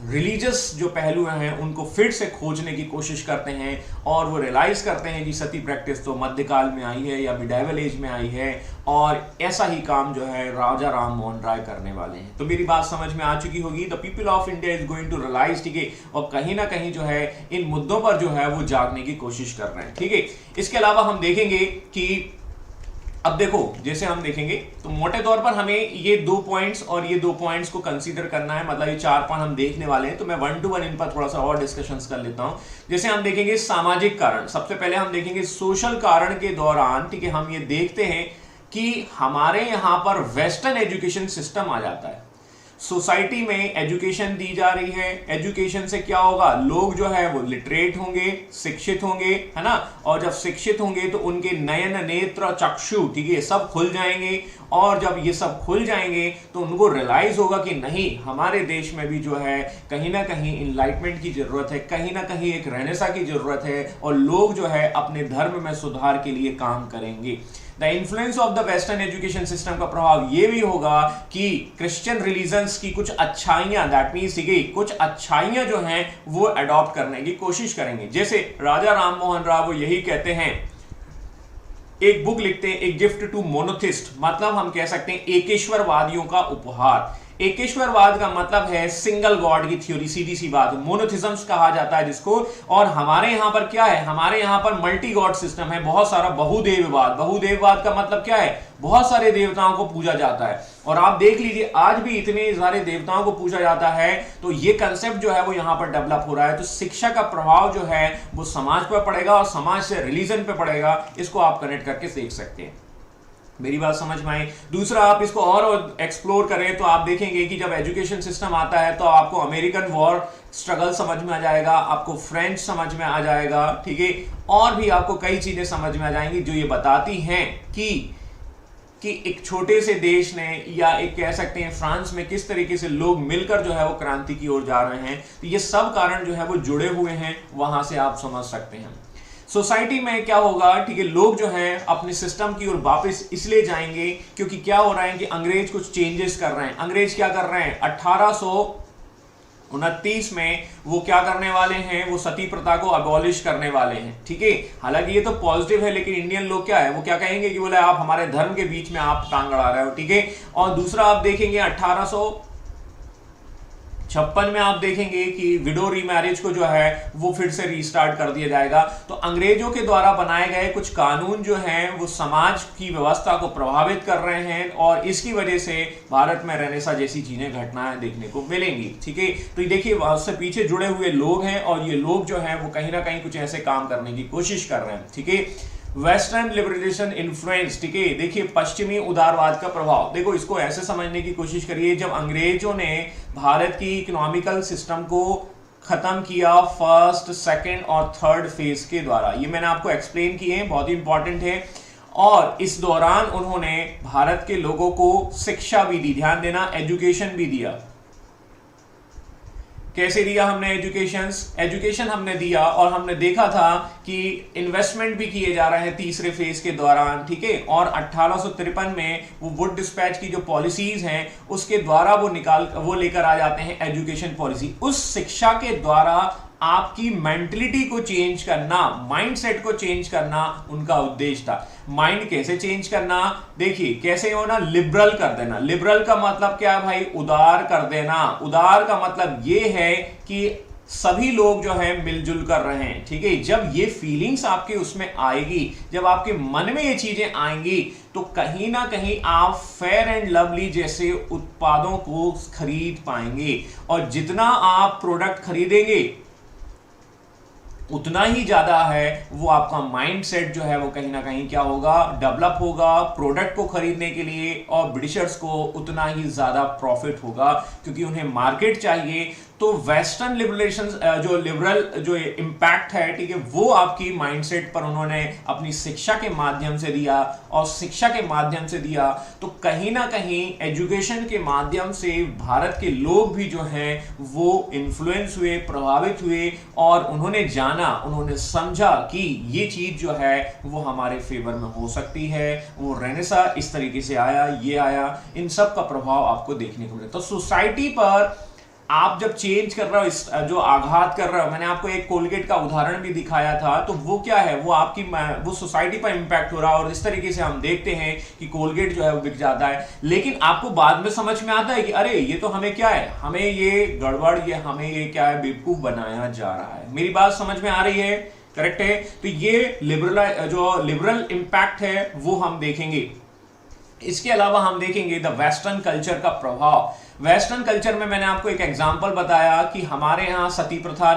रिलीजियस जो पहलू हैं उनको फिर से खोजने की कोशिश करते हैं और वो रियलाइज करते हैं कि सती प्रैक्टिस तो मध्यकाल में आई है या मिडाइवल एज में आई है, और ऐसा ही काम जो है राजा राम मोहन राय करने वाले हैं। तो मेरी बात समझ में आ चुकी होगी। The people of India is going to realize, ठीक है, और कहीं ना कहीं जो है इन मुद्दों पर जो है वो जागने की कोशिश कर रहे हैं, ठीक है। इसके अलावा हम देखेंगे कि अब देखो, जैसे हम देखेंगे तो मोटे तौर पर हमें ये 2 पॉइंट्स और ये 2 पॉइंट्स को कंसीडर करना है, मतलब ये 4 पॉइंट हम देखने वाले हैं। तो मैं 1 to 1 इन पर थोड़ा सा और डिस्कशंस कर लेता हूं। जैसे हम देखेंगे सामाजिक कारण, सबसे पहले हम देखेंगे सोशल कारण के दौरान, ठीक है, हम ये देखते हैं कि हमारे यहां पर वेस्टर्न एजुकेशन सिस्टम आ जाता है। सोसाइटी में एजुकेशन दी जा रही है, एजुकेशन से क्या होगा, लोग जो है वो लिटरेट होंगे, शिक्षित होंगे, है ना, और जब शिक्षित होंगे तो उनके नयन नेत्र चक्षु, ठीक है, सब खुल जाएंगे, और जब ये सब खुल जाएंगे तो उनको रियलाइज होगा कि नहीं, हमारे देश में भी जो है कहीं ना कहीं इनलाइटमेंट की जरूरत है, कहीं ना कहीं एक रेनेसा की जरूरत है, और लोग जो है अपने धर्म में सुधार के लिए काम करेंगे। The influence of the western education system का प्रभाव ये भी होगा कि क्रिश्चियन रिलीजन्स की कुछ अच्छाइयां, दैट मीन्स कुछ अच्छाइयां जो हैं वो अडॉप्ट करने की कोशिश करेंगे। जैसे राजा राम मोहन राय वो यही कहते हैं, एक बुक लिखते हैं, ए गिफ्ट टू मोनोथिस्ट, मतलब हम कह सकते हैं एकेश्वरवादियों का उपहार। एकेश्वरवाद का मतलब है सिंगल गॉड की थ्योरी, सीधी सी बात, मोनोथिज्म्स कहा जाता है जिसको। और हमारे यहां पर क्या है, हमारे यहां पर मल्टी गॉड सिस्टम है, बहुत सारा बहुदेववाद। बहुदेववाद का मतलब क्या है, बहुत सारे देवताओं को पूजा जाता है। और आप देख लीजिए आज भी इतने सारे देवताओं को पूजा जाता है, तो ये कंसेप्ट जो है वो यहां पर डेवलप हो रहा है। तो शिक्षा का प्रभाव जो है वो समाज पर पड़ेगा और समाज से रिलीजन पे पड़ेगा। इसको आप कनेक्ट करके देख सकते हैं। मेरी बात समझ में आई। दूसरा, आप इसको और एक्सप्लोर करें तो आप देखेंगे कि जब एजुकेशन सिस्टम आता है तो आपको अमेरिकन वॉर स्ट्रगल समझ में आ जाएगा, आपको फ्रेंच समझ में आ जाएगा, ठीक है, और भी आपको कई चीजें समझ में आ जाएंगी जो ये बताती हैं कि एक छोटे से देश ने, या एक कह सकते हैं फ्रांस में, किस तरीके से लोग मिलकर जो है वो क्रांति की ओर जा रहे हैं। तो ये सब कारण जो है वो जुड़े हुए हैं, वहां से आप समझ सकते हैं। सोसाइटी में क्या होगा, ठीक है, लोग जो हैं अपने सिस्टम की ओर वापस इसलिए जाएंगे क्योंकि क्या हो रहा है कि अंग्रेज कुछ चेंजेस कर रहे हैं। अंग्रेज क्या कर रहे हैं, 1829 में वो क्या करने वाले हैं, वो सती प्रथा को अबॉलिश करने वाले हैं, ठीक है। हालांकि ये तो पॉजिटिव है, लेकिन इंडियन लोग क्या है, वो क्या कहेंगे कि बोले आप हमारे धर्म के बीच में आप टांग अड़ा रहे हो, ठीक है। और दूसरा आप देखेंगे 1856 में आप देखेंगे कि विडो रीमैरिज को जो है वो फिर से रीस्टार्ट कर दिया जाएगा। तो अंग्रेजों के द्वारा बनाए गए कुछ कानून जो हैं वो समाज की व्यवस्था को प्रभावित कर रहे हैं, और इसकी वजह से भारत में रेनेसा जैसी चीजें, घटनाएं देखने को मिलेंगी, ठीक है। तो ये देखिए उससे पीछे जुड़े हुए लोग हैं, और ये लोग जो हैं वो कहीं ना कहीं कुछ ऐसे काम करने की कोशिश कर रहे हैं, ठीक है। वेस्टर्न लिबरलाइजेशन इन्फ्लुएंस, ठीक है, देखिए पश्चिमी उदारवाद का प्रभाव। देखो इसको ऐसे समझने की कोशिश करिए, जब अंग्रेजों ने भारत की इकोनॉमिकल सिस्टम को खत्म किया फर्स्ट, सेकंड और थर्ड फेज के द्वारा, ये मैंने आपको एक्सप्लेन किए हैं, बहुत ही इंपॉर्टेंट है। और इस दौरान उन्होंने भारत के लोगों को शिक्षा भी दी, ध्यान देना, एजुकेशन भी दिया। कैसे दिया हमने एजुकेशन हमने दिया, और हमने देखा था कि इन्वेस्टमेंट भी किए जा रहे हैं तीसरे फेज के दौरान, ठीक है। और 1853 में वो वुड डिस्पैच की जो पॉलिसीज हैं उसके द्वारा वो लेकर आ जाते हैं एजुकेशन पॉलिसी। उस शिक्षा के द्वारा आपकी मेंटलिटी को चेंज करना, माइंडसेट को चेंज करना उनका उद्देश्य था। माइंड कैसे चेंज करना, देखिए कैसे होना, लिबरल कर देना। लिबरल का मतलब क्या है भाई, उदार कर देना। उदार का मतलब ये है कि सभी लोग जो है मिलजुल कर रहे हैं, ठीक है। जब ये फीलिंग्स आपके उसमें आएगी, जब आपके मन में ये चीजें आएंगी, तो कहीं ना कहीं आप फेयर एंड लवली जैसे उत्पादों को खरीद पाएंगे। और जितना आप प्रोडक्ट खरीदेंगे उतना ही ज्यादा है वो आपका माइंडसेट जो है वो कहीं ना कहीं क्या होगा, डेवलप होगा प्रोडक्ट को खरीदने के लिए। और ब्रिटिशर्स को उतना ही ज्यादा प्रॉफिट होगा क्योंकि उन्हें मार्केट चाहिए। तो वेस्टर्न लिबरल जो इम्पैक्ट है, ठीक है, वो आपकी माइंडसेट पर उन्होंने अपनी शिक्षा के माध्यम से दिया। और शिक्षा के माध्यम से दिया तो कहीं ना कहीं एजुकेशन के माध्यम से भारत के लोग भी जो हैं वो इन्फ्लुएंस हुए, प्रभावित हुए, और उन्होंने जाना, उन्होंने समझा कि ये चीज जो है वो हमारे फेवर में हो सकती है। वो रेनेसा इस तरीके से आया, ये आया, इन सब का प्रभाव आपको देखने को मिला। तो सोसाइटी पर आप जब चेंज कर रहे हो, जो आघात कर रहे हो, मैंने आपको एक कोलगेट का उदाहरण भी दिखाया था, तो वो क्या है, वो सोसाइटी पर इंपैक्ट हो रहा है और इस तरीके से हम देखते हैं कि कोलगेट जो है वो बिक जाता है। लेकिन आपको बाद में समझ में आता है कि अरे ये तो हमें क्या है, हमें ये गड़बड़, हमें ये क्या है, बेवकूफ बनाया जा रहा है। मेरी बात समझ में आ रही है? करेक्ट है। तो ये लिबरल इंपैक्ट है वो हम देखेंगे। इसके अलावा हम देखेंगे द वेस्टर्न कल्चर का प्रभाव। वेस्टर्न कल्चर में मैंने आपको एक एग्जांपल बताया कि हमारे यहाँ सती प्रथा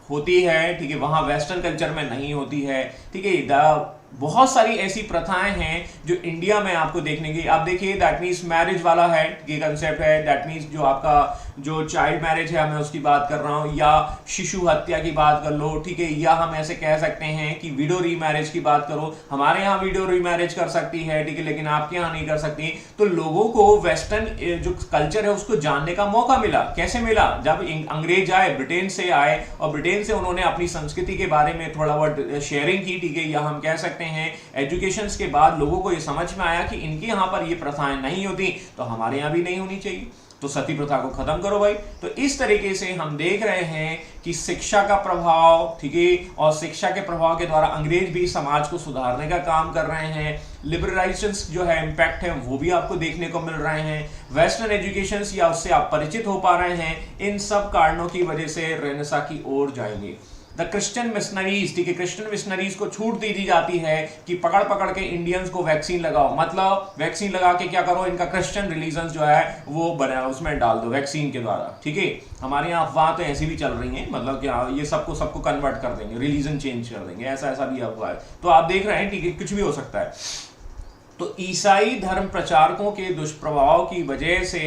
होती है, ठीक है, वहां वेस्टर्न कल्चर में नहीं होती है, ठीक है। बहुत सारी ऐसी प्रथाएं हैं जो इंडिया में आपको देखने की, आप देखिए दैट मीन्स मैरिज वाला है, ये कंसेप्ट है, दैट मीन्स जो आपका जो चाइल्ड मैरिज है, मैं उसकी बात कर रहा हूं, या शिशु हत्या की बात कर लो, ठीक है, या हम ऐसे कह सकते हैं कि विडो रीमैरिज की बात करो। हमारे यहाँ विडो रीमैरिज कर सकती है, ठीक है, लेकिन आपके यहाँ नहीं कर सकती। तो लोगों को वेस्टर्न जो कल्चर है उसको जानने का मौका मिला। कैसे मिला? जब अंग्रेज आए, ब्रिटेन से आए, और ब्रिटेन से उन्होंने अपनी संस्कृति के बारे में थोड़ा बहुत शेयरिंग की, ठीक है, या हम कह सकते हैं एजुकेशन के बाद लोगों को ये समझ में आया कि इनके यहाँ पर ये प्रथाएं नहीं होती, तो हमारे यहाँ भी नहीं होनी चाहिए, तो सती प्रथा को खत्म करो भाई। तो इस तरीके से हम देख रहे हैं कि शिक्षा का प्रभाव, ठीक है, और शिक्षा के प्रभाव के द्वारा अंग्रेज भी समाज को सुधारने का काम कर रहे हैं। लिबरलाइजेशन जो है इंपैक्ट है वो भी आपको देखने को मिल रहे हैं। वेस्टर्न एजुकेशन या उससे आप परिचित हो पा रहे हैं। इन सब कारणों की वजह से रेनेसां की ओर जाएंगे। द क्रिश्चियन मिशनरीज, ठीक है, क्रिश्चियन मिशनरीज को छूट दे दी जाती है कि पकड़ पकड़ के इंडियंस को वैक्सीन लगाओ, मतलब वैक्सीन लगा के क्या करो, इनका क्रिश्चियन रिलीजन जो है वो बना उसमें डाल दो वैक्सीन के द्वारा, ठीक है। हमारे यहाँ अफवाह तो ऐसी भी चल रही हैं, मतलब क्या ये सबको कन्वर्ट कर देंगे, रिलीजन चेंज कर देंगे, ऐसा भी अफवाह है। तो आप देख रहे हैं, ठीक है, कुछ भी हो सकता है। तो ईसाई धर्म प्रचारकों के दुष्प्रभाव की वजह से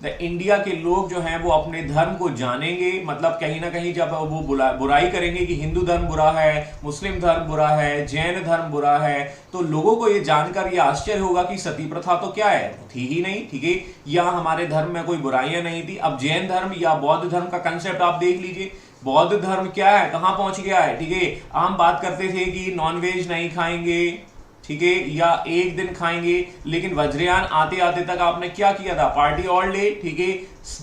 इंडिया के लोग जो हैं वो अपने धर्म को जानेंगे, मतलब कहीं ना कहीं जब वो बुराई करेंगे कि हिंदू धर्म बुरा है, मुस्लिम धर्म बुरा है, जैन धर्म बुरा है, तो लोगों को ये जानकर ये आश्चर्य होगा कि सती प्रथा तो क्या है, थी ही नहीं, ठीक है, या हमारे धर्म में कोई बुराइयां नहीं थी। अब जैन धर्म या बौद्ध धर्म का कंसेप्ट आप देख लीजिए, बौद्ध धर्म क्या है, कहां पहुंच गया है, ठीक है। हम बात करते थे कि नॉनवेज नहीं खाएंगे, ठीक है, या एक दिन खाएंगे, लेकिन वज्रयान आते आते तक आपने क्या किया था, पार्टी ऑल डे, ठीक है।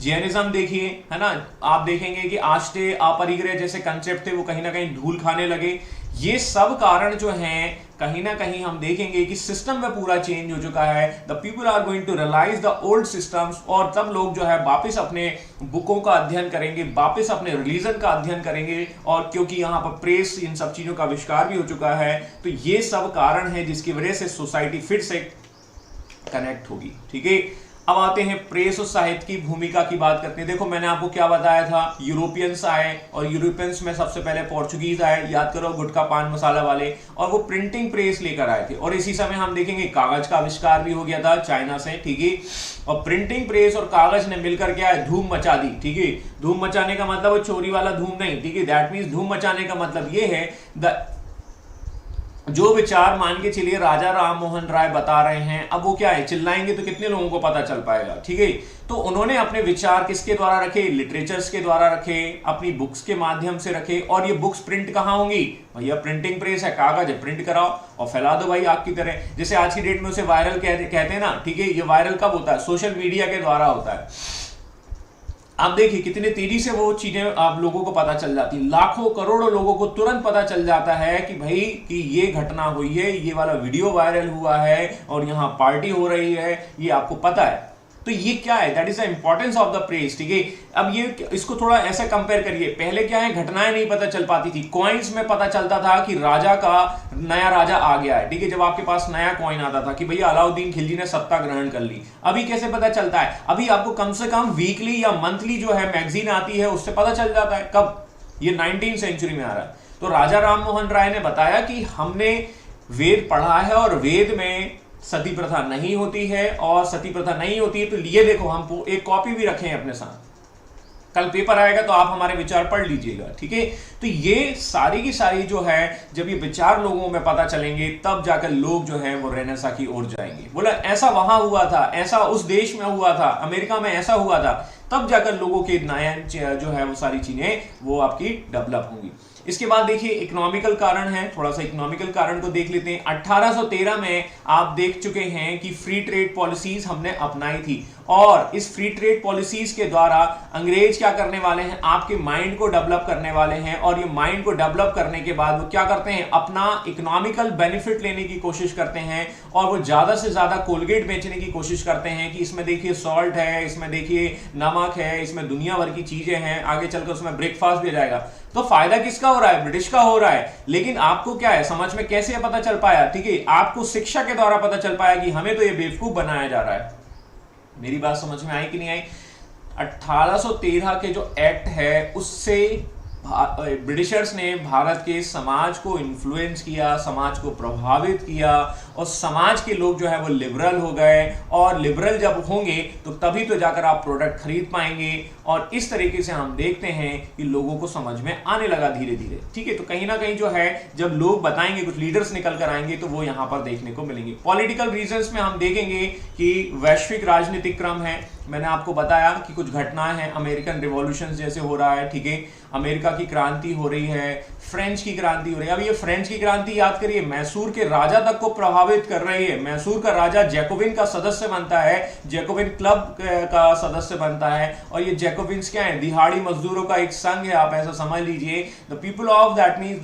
जैनिज्म देखिए, है ना, आप देखेंगे कि आष्टे अपरिग्रह जैसे कंसेप्ट थे वो कहीं ना कहीं धूल खाने लगे। ये सब कारण जो हैं कहीं ना कहीं हम देखेंगे कि सिस्टम में पूरा चेंज हो चुका है। The people are going to realize the old systems, और तब लोग जो है वापस अपने बुकों का अध्ययन करेंगे, वापस अपने रिलीजन का अध्ययन करेंगे, और क्योंकि यहाँ पर प्रेस इन सब चीजों का आविष्कार भी हो चुका है, तो ये सब कारण है जिसकी वजह से सोसाइटी फिर से कनेक्ट होगी, ठीक है। अब आते हैं प्रेस और साहित्य की भूमिका की बात करते हैं। देखो मैंने आपको क्या बताया था, यूरोपियंस आए, और यूरोपियंस में सबसे पहले पोर्चुगीज आए, याद करो, गुटखा पान मसाला वाले, और वो प्रिंटिंग प्रेस लेकर आए थे। और इसी समय हम देखेंगे कागज का आविष्कार भी हो गया था चाइना से, ठीक है। और प्रिंटिंग प्रेस और कागज ने मिलकर क्या है, धूम मचा दी, ठीक है। धूम मचाने का मतलब वो चोरी वाला धूम नहीं, ठीक है, दैट मीन्स धूम मचाने का मतलब ये है जो विचार मान के चलिए राजा राम मोहन राय बता रहे हैं, अब वो क्या है, चिल्लाएंगे तो कितने लोगों को पता चल पाएगा, ठीक है। तो उन्होंने अपने विचार किसके द्वारा रखे, लिटरेचर्स के द्वारा रखे, अपनी बुक्स के माध्यम से रखे। और ये बुक्स प्रिंट कहाँ होंगी, भैया प्रिंटिंग प्रेस है, कागज है, प्रिंट कराओ और फैला दो भाई आग की तरह। जैसे आज की डेट में उसे वायरल कहते हैं ना, ठीक है। ये वायरल कब होता है, सोशल मीडिया के द्वारा होता है। आप देखिए कितने तेजी से वो चीजें आप लोगों को पता चल जाती, लाखों करोड़ों लोगों को तुरंत पता चल जाता है कि भाई कि ये घटना हुई है, ये वाला वीडियो वायरल हुआ है और यहाँ पार्टी हो रही है, ये आपको पता है। तो ये क्या है, that is the importance of the press, ठीक है। अब ये इसको थोड़ा ऐसे कंपेयर करिए, पहले क्या है, घटनाएं नहीं पता चल पाती थी, कॉइन्स में पता चलता था कि राजा का नया राजा आ गया है, ठीक है। जब आपके पास नया कॉइन आता था कि भैया अलाउद्दीन खिलजी ने सत्ता ग्रहण कर ली। अभी कैसे पता चलता है, अभी आपको कम से कम वीकली या मंथली जो है मैगजीन आती है, उससे पता चल जाता है। कब, ये 19वीं सेंचुरी में आ रहा है। तो राजा राम मोहन राय ने बताया कि हमने वेद पढ़ा है और वेद में सती प्रथा नहीं होती है, और सती प्रथा नहीं होती है तो ये देखो हम एक कॉपी भी रखे हैं अपने साथ, कल पेपर आएगा तो आप हमारे विचार पढ़ लीजिएगा, ठीक है। तो ये सारी की सारी जो है, जब ये विचार लोगों में पता चलेंगे तब जाकर लोग जो है वो रेनेसां की ओर जाएंगे। बोला ऐसा वहां हुआ था, ऐसा उस देश में हुआ था, अमेरिका में ऐसा हुआ था, तब जाकर लोगों के नया जो है वो सारी चीजें वो आपकी डेवलप होंगी। इसके बाद देखिए इकोनॉमिकल कारण है, थोड़ा सा इकोनॉमिकल कारण को देख लेते हैं। 1813 में आप देख चुके हैं कि फ्री ट्रेड पॉलिसीज हमने अपनाई थी, और इस फ्री ट्रेड पॉलिसीज के द्वारा अंग्रेज क्या करने वाले हैं, आपके माइंड को डेवलप करने वाले हैं, और ये माइंड को डेवलप करने के बाद वो क्या करते हैं, अपना इकोनॉमिकल बेनिफिट लेने की कोशिश करते हैं, और वो ज्यादा से ज्यादा कोलगेट बेचने की कोशिश करते हैं कि इसमें देखिए सॉल्ट है, इसमें देखिए नमक है, इसमें दुनिया भर की चीजें हैं, आगे चलकर उसमें ब्रेकफास्ट भी जाएगा। तो फायदा किसका हो रहा है, ब्रिटिश का हो रहा है। लेकिन आपको क्या है, समझ में कैसे पता चल पाया, ठीक है, आपको शिक्षा के द्वारा पता चल पाया कि हमें तो ये बेवकूफ बनाया जा रहा है। मेरी बात समझ में आई कि नहीं आई? 1813 के जो एक्ट है उससे ब्रिटिशर्स ने भारत के समाज को इन्फ्लुएंस किया, समाज को प्रभावित किया, और समाज के लोग जो है वो लिबरल हो गए, और लिबरल जब होंगे तो तभी तो जाकर आप प्रोडक्ट खरीद पाएंगे। और इस तरीके से हम देखते हैं कि लोगों को समझ में आने लगा धीरे धीरे, ठीक है। तो कहीं ना कहीं जो है जब लोग बताएंगे, कुछ लीडर्स निकल कर आएंगे, तो वो यहां पर देखने को मिलेंगे। पॉलिटिकल रीजंस में हम देखेंगे कि वैश्विक राजनीतिक क्रम है, मैंने आपको बताया कि कुछ घटनाएं हैं, अमेरिकन रिवॉल्यूशन जैसे हो रहा है, ठीक है, अमेरिका की क्रांति हो रही है, फ्रेंच की क्रांति हो रही है। अब ये फ्रेंच की क्रांति याद करिए, मैसूर के राजा तक को प्रभावित कर रही है। मैसूर का राजा जैकोबिन का सदस्य बनता है, जैकोबिन क्लब का सदस्य बनता है, और ये जैकोबिन्स क्या है, दिहाड़ी मजदूरों का एक संघ है, आप ऐसा समझ लीजिए। The people of that means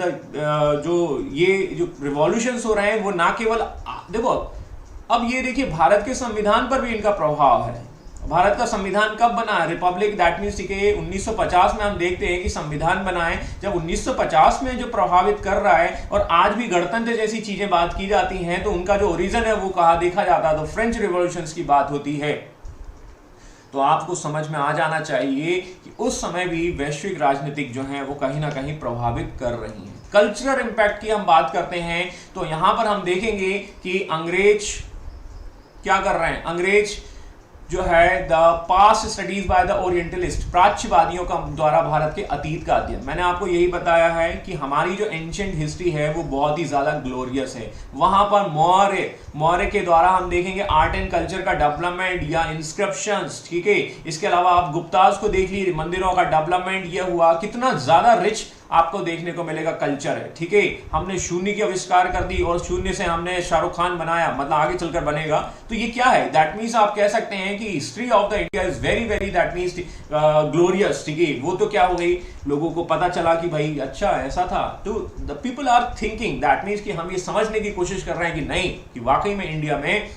जो रिवॉल्यूशंस हो रहे हैं वो ना केवल देखो, अब ये देखिए भारत के संविधान पर भी इनका प्रभाव है। भारत का संविधान कब बना, रिपब्लिक, दैट मीन्स ठीक है 1950 में हम देखते हैं कि संविधान बना है। जब 1950 में जो प्रभावित कर रहा है, और आज भी गणतंत्र जैसी चीजें बात की जाती हैं, तो उनका जो ओरिजिन है वो कहाँ देखा जाता है, तो फ्रेंच रिवॉल्यूशंस की बात होती है। तो आपको समझ में आ जाना चाहिए कि उस समय भी वैश्विक राजनीतिक जो है वो कहीं ना कहीं प्रभावित कर रही है। कल्चरल इंपैक्ट की हम बात करते हैं तो यहां पर हम देखेंगे कि अंग्रेज क्या कर रहे हैं, अंग्रेज जो है the past studies by the orientalist, प्राच्यवादियों का द्वारा भारत के अतीत का अध्ययन। मैंने आपको यही बताया है कि हमारी जो एंशिएंट हिस्ट्री है वो बहुत ही ज्यादा ग्लोरियस है। वहां पर मौर्य के द्वारा हम देखेंगे आर्ट एंड कल्चर का डेवलपमेंट या इंस्क्रिप्शंस, ठीक है। इसके अलावा आप गुप्ताज को देख लीजिए, मंदिरों का डेवलपमेंट ये हुआ, कितना ज्यादा रिच आपको देखने को मिलेगा कल्चर है, ठीक है। हमने शून्य की आविष्कार कर दी, और शून्य से हमने शाहरुख खान बनाया, मतलब आगे चलकर बनेगा। तो ये क्या है, दैट मीन्स आप कह सकते हैं कि history of the India is very very that means glorious, ठीक है। वो तो क्या हो गई, लोगों को पता चला कि भाई अच्छा ऐसा था। तो the people are thinking, that means कि हम ये समझने की कोशिश कर रहे हैं कि नहीं, कि वाकई में इंडिया में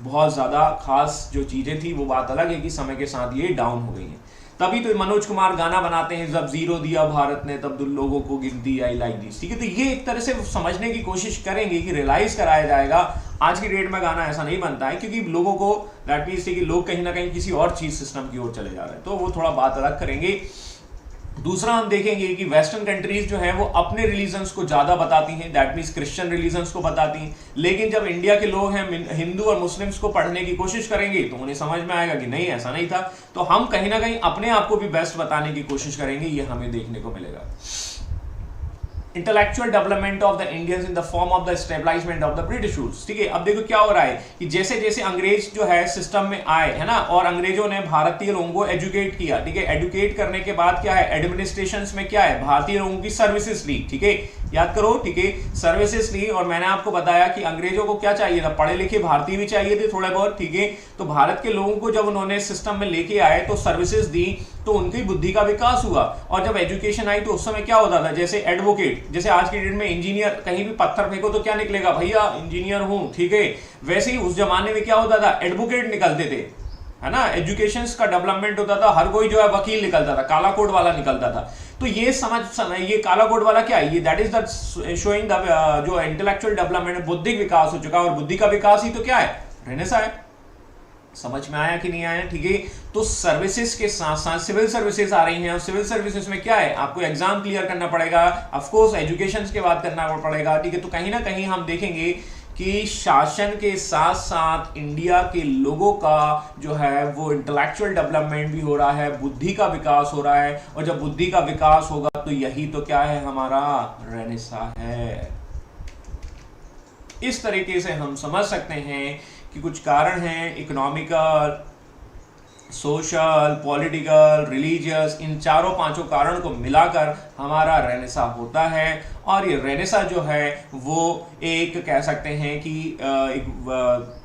बहुत ज्यादा खास जो चीजें थी वो बात अलग है कि समय के साथ ये डाउन हो गई है। तभी तो मनोज कुमार गाना बनाते हैं, जब जीरो दिया भारत ने तब लोगों को गिनती आई लाइक दिस, ठीक है। तो ये एक तरह से समझने की कोशिश करेंगे कि रियलाइज कराया जाएगा। आज की डेट में गाना ऐसा नहीं बनता है, क्योंकि लोगों को दैट मीन्स कि लोग कहीं ना कहीं किसी और चीज सिस्टम की ओर चले जा रहे हैं, तो वो थोड़ा बात अलग करेंगे। दूसरा हम देखेंगे कि वेस्टर्न कंट्रीज जो है वो अपने रिलीजन्स को ज्यादा बताती हैं, दैट मीन्स क्रिश्चियन रिलीजन्स को बताती हैं। लेकिन जब इंडिया के लोग हैं हिंदू और मुस्लिम्स को पढ़ने की कोशिश करेंगे तो उन्हें समझ में आएगा कि नहीं ऐसा नहीं था। तो हम कहीं ना कहीं अपने आप को भी बेस्ट बताने की कोशिश करेंगे, ये हमें देखने को मिलेगा। Intellectual development of the Indians in the form of the establishment of the British rules, ठीक है। अब देखो क्या हो रहा है कि जैसे जैसे अंग्रेज जो है सिस्टम में आए, है ना, और अंग्रेजों ने भारतीय लोगों को एजुकेट किया, ठीक है। एजुकेट करने के बाद क्या है, एडमिनिस्ट्रेशंस में क्या है, भारतीय लोगों की सर्विसेज ली, ठीक है, याद करो, ठीक है, सर्विसेज ली। और मैंने आपको बताया कि अंग्रेजों को क्या चाहिए था, पढ़े लिखे भारतीय भी चाहिए थे थोड़े बहुत, ठीक है। तो भारत के लोगों को जब उन्होंने सिस्टम में लेके आए तो सर्विसेज दी, तो उनकी बुद्धि का विकास हुआ। और जब एजुकेशन आई तो उस समय क्या होता था, जैसे एडवोकेट, जैसे आज की डेट में इंजीनियर, कहीं भी पत्थर फेंको तो क्या निकलेगा, भैया इंजीनियर हूं, ठीक है। वैसे ही उस जमाने में क्या होता था, एडवोकेट निकलते थे, है ना। एजुकेशन का डेवलपमेंट होता था, हर कोई जो है वकील निकलता था, काला कोट वाला निकलता था। तो ये ये काला कोट वाला क्या है, ये that is the showing the जो इंटेलेक्चुअल डेवलपमेंट, बुद्धिक विकास हो चुका, और बुद्धि का विकास ही तो क्या है, रेनेसां है। समझ में आया कि नहीं आया, ठीक है। तो सर्विसेज के साथ साथ सिविल सर्विसेज आ रही हैं, और सिविल सर्विसेज में क्या है, आपको एग्जाम क्लियर करना पड़ेगा, ऑफ कोर्स एजुकेशन के बाद करना पड़ेगा, ठीक है। तो कहीं ना कहीं हम देखेंगे कि शासन के साथ साथ इंडिया के लोगों का जो है वो इंटेलेक्चुअल डेवलपमेंट भी हो रहा है, बुद्धि का विकास हो रहा है। और जब बुद्धि का विकास होगा तो यही तो क्या है, हमारा रेनेसां है। इस तरीके से हम समझ सकते हैं कि कुछ कारण हैं इकोनॉमिकल, सोशल, पॉलिटिकल, रिलीजियस, इन चारों पांचों कारण को मिलाकर हमारा रेनेसा होता है। और ये रेनेसा जो है वो एक कह सकते हैं कि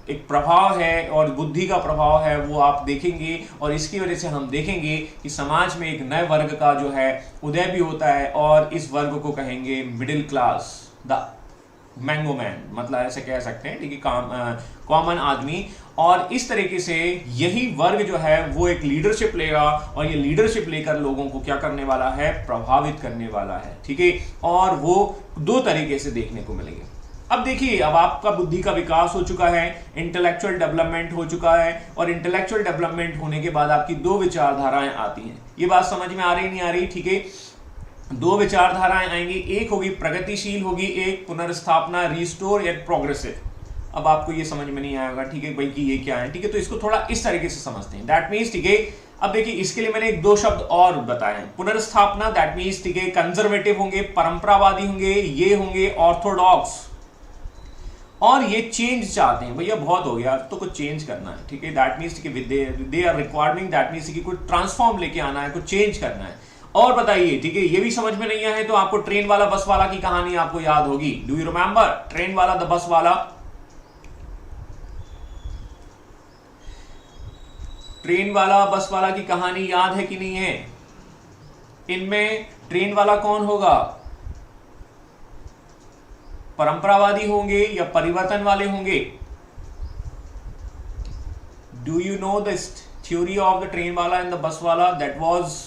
एक प्रभाव है और बुद्धि का प्रभाव है, वो आप देखेंगे। और इसकी वजह से हम देखेंगे कि समाज में एक नए वर्ग का जो है उदय भी होता है, और इस वर्ग को कहेंगे middle class, the mango man, मतलब ऐसे कह सकते हैं, ठीक है, कॉमन आदमी। और इस तरीके से यही वर्ग जो है वो एक लीडरशिप लेगा, और ये लीडरशिप लेकर लोगों को क्या करने वाला है, प्रभावित करने वाला है, ठीक है। और वो दो तरीके से देखने को मिलेंगे। अब देखिए, अब आपका बुद्धि का विकास हो चुका है, इंटेलेक्चुअल डेवलपमेंट हो चुका है, और इंटेलेक्चुअल डेवलपमेंट होने के बाद आपकी दो विचारधाराएं आती हैं। ये बात समझ में आ रही नहीं आ रही, ठीक है। दो विचारधाराएं आएंगी, एक होगी प्रगतिशील होगी, एक पुनर्स्थापना, रिस्टोर या प्रोग्रेसिव। अब आपको ये समझ में नहीं आएगा, ठीक है भाई, कि ये क्या है, ठीक है। तो इसको थोड़ा इस तरीके से समझते हैं, दैट मीन्स, ठीक है। अब देखिए, इसके लिए मैंने एक दो शब्द और बताए हैं। पुनर्स्थापना, दैट मीन्स, ठीक है, कंजर्वेटिव होंगे, परंपरावादी होंगे, ये होंगे ऑर्थोडॉक्स, और ये चेंज चाहते हैं, भैया बहुत हो गया तो कुछ चेंज करना है, ठीक है। दैट मीन्स, ठीक है, they are requiring, that means कि कुछ ट्रांसफॉर्म लेके आना है, कुछ चेंज करना है। और बताइए, ठीक है, ये भी समझ में नहीं आए तो आपको ट्रेन वाला बस वाला की कहानी आपको याद होगी। डू यू रिमेंबर ट्रेन वाला, द बस वाला? ट्रेन वाला बस वाला की कहानी याद है कि नहीं है? इनमें ट्रेन वाला कौन होगा? परंपरावादी होंगे या परिवर्तन वाले होंगे? Do you know this theory of the train वाला एंड द बस वाला? दैट वाज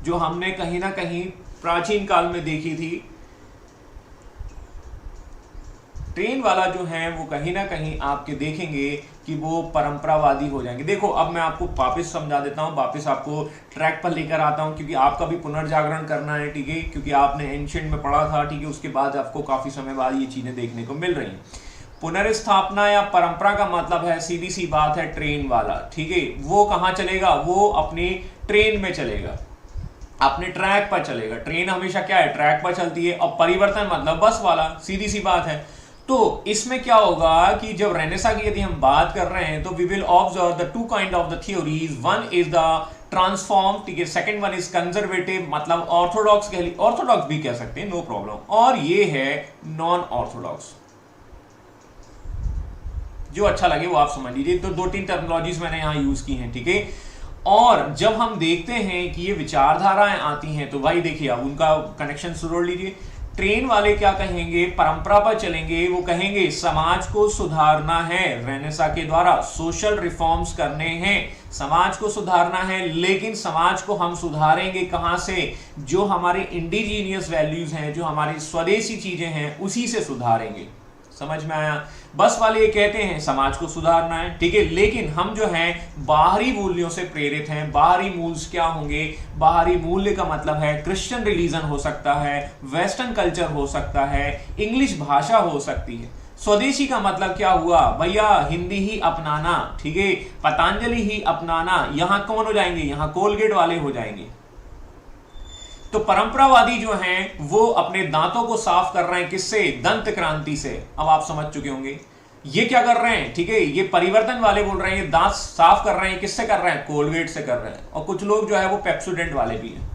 जो हमने कहीं ना कहीं प्राचीन काल में देखी थी। ट्रेन वाला जो है वो कहीं ना कहीं आपके देखेंगे कि वो परंपरावादी हो जाएंगे। देखो, अब मैं आपको वापस समझा देता हूँ, वापस आपको ट्रैक पर लेकर आता हूँ, क्योंकि आपका भी पुनर्जागरण करना है, ठीक है, क्योंकि आपने एंशिएंट में पढ़ा था, ठीक है, उसके बाद आपको काफी समय बाद ये चीजें देखने को मिल रही हैं। पुनर्स्थापना या परंपरा का मतलब है, सीधी सी बात है, ट्रेन वाला, ठीक है, वो कहाँ चलेगा? वो अपनी ट्रेन में चलेगा, अपने ट्रैक पर चलेगा। ट्रेन हमेशा क्या है, ट्रैक पर चलती है। और परिवर्तन मतलब बस वाला, सीधी सी बात है। तो इसमें क्या होगा कि जब रेनेसा की यदि हम बात कर रहे हैं तो we will observe the two kind of the theories. One is the transform, ठीक है, सेकंड वन इज कंजर्वेटिव, मतलब ऑर्थोडॉक्स ऑर्थोडॉक्स भी कह सकते हैं, नो प्रॉब्लम। और ये है नॉन ऑर्थोडॉक्स। जो अच्छा लगे वो आप समझ लीजिए। तो दो तीन टर्मिनोलॉजीज मैंने यहां यूज की हैं, ठीक है। और जब हम देखते हैं कि ये विचारधाराएं आती हैं तो भाई देखिए, अब उनका कनेक्शन जोड़ लीजिए। ट्रेन वाले क्या कहेंगे, परंपरा पर चलेंगे, वो कहेंगे समाज को सुधारना है, रेनेसा के द्वारा सोशल रिफॉर्म्स करने हैं, समाज को सुधारना है। लेकिन समाज को हम सुधारेंगे कहां से? जो हमारे इंडिजीनियस वैल्यूज हैं, जो हमारी स्वदेशी चीजें हैं, उसी से सुधारेंगे। समझ में आया? बस वाले ये कहते हैं समाज को सुधारना है, ठीक है, लेकिन हम जो हैं बाहरी मूल्यों से प्रेरित हैं। बाहरी मूल्य क्या होंगे? बाहरी मूल्य का मतलब है क्रिश्चियन रिलीजन हो सकता है, वेस्टर्न कल्चर हो सकता है, इंग्लिश भाषा हो सकती है। स्वदेशी का मतलब क्या हुआ भैया? हिंदी ही अपनाना, ठीक है, पतंजलि ही अपनाना। यहां कौन हो जाएंगे? यहां कोलगेट वाले हो जाएंगे। तो परंपरावादी जो हैं वो अपने दांतों को साफ कर रहे हैं, किससे? दंत क्रांति से। अब आप समझ चुके होंगे ये क्या कर रहे हैं, ठीक है। ये परिवर्तन वाले बोल रहे हैं, ये दांत साफ कर रहे हैं, किससे कर रहे हैं? कोलगेट से कर रहे हैं। और कुछ लोग जो है वो पेप्सोडेंट वाले भी हैं।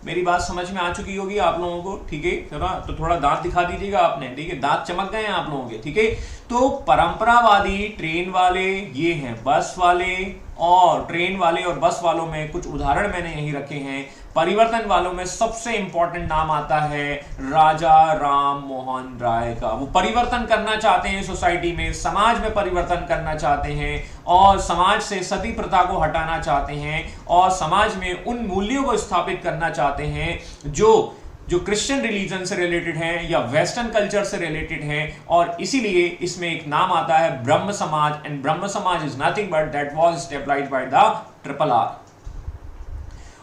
मेरी बात समझ में आ चुकी होगी आप लोगों को, ठीक है। तो थोड़ा दांत दिखा दीजिएगा आपने, ठीक है, दांत चमक गए हैं आप लोगों के, ठीक है। तो परंपरावादी ट्रेन वाले ये हैं, बस वाले। और ट्रेन वाले और बस वालों में कुछ उदाहरण मैंने यही रखे हैं। परिवर्तन वालों में सबसे इंपॉर्टेंट नाम आता है राजा राम मोहन राय का। वो परिवर्तन करना चाहते हैं सोसाइटी में, समाज में परिवर्तन करना चाहते हैं, और समाज से सती प्रथा को हटाना चाहते हैं, और समाज में उन मूल्यों को स्थापित करना चाहते हैं जो क्रिश्चियन रिलीजन से रिलेटेड हैं या वेस्टर्न कल्चर से रिलेटेड हैं। और इसीलिए इसमें एक नाम आता है ब्रह्म समाज, and Brahmo Samaj is nothing but that was stabilized by the triple R.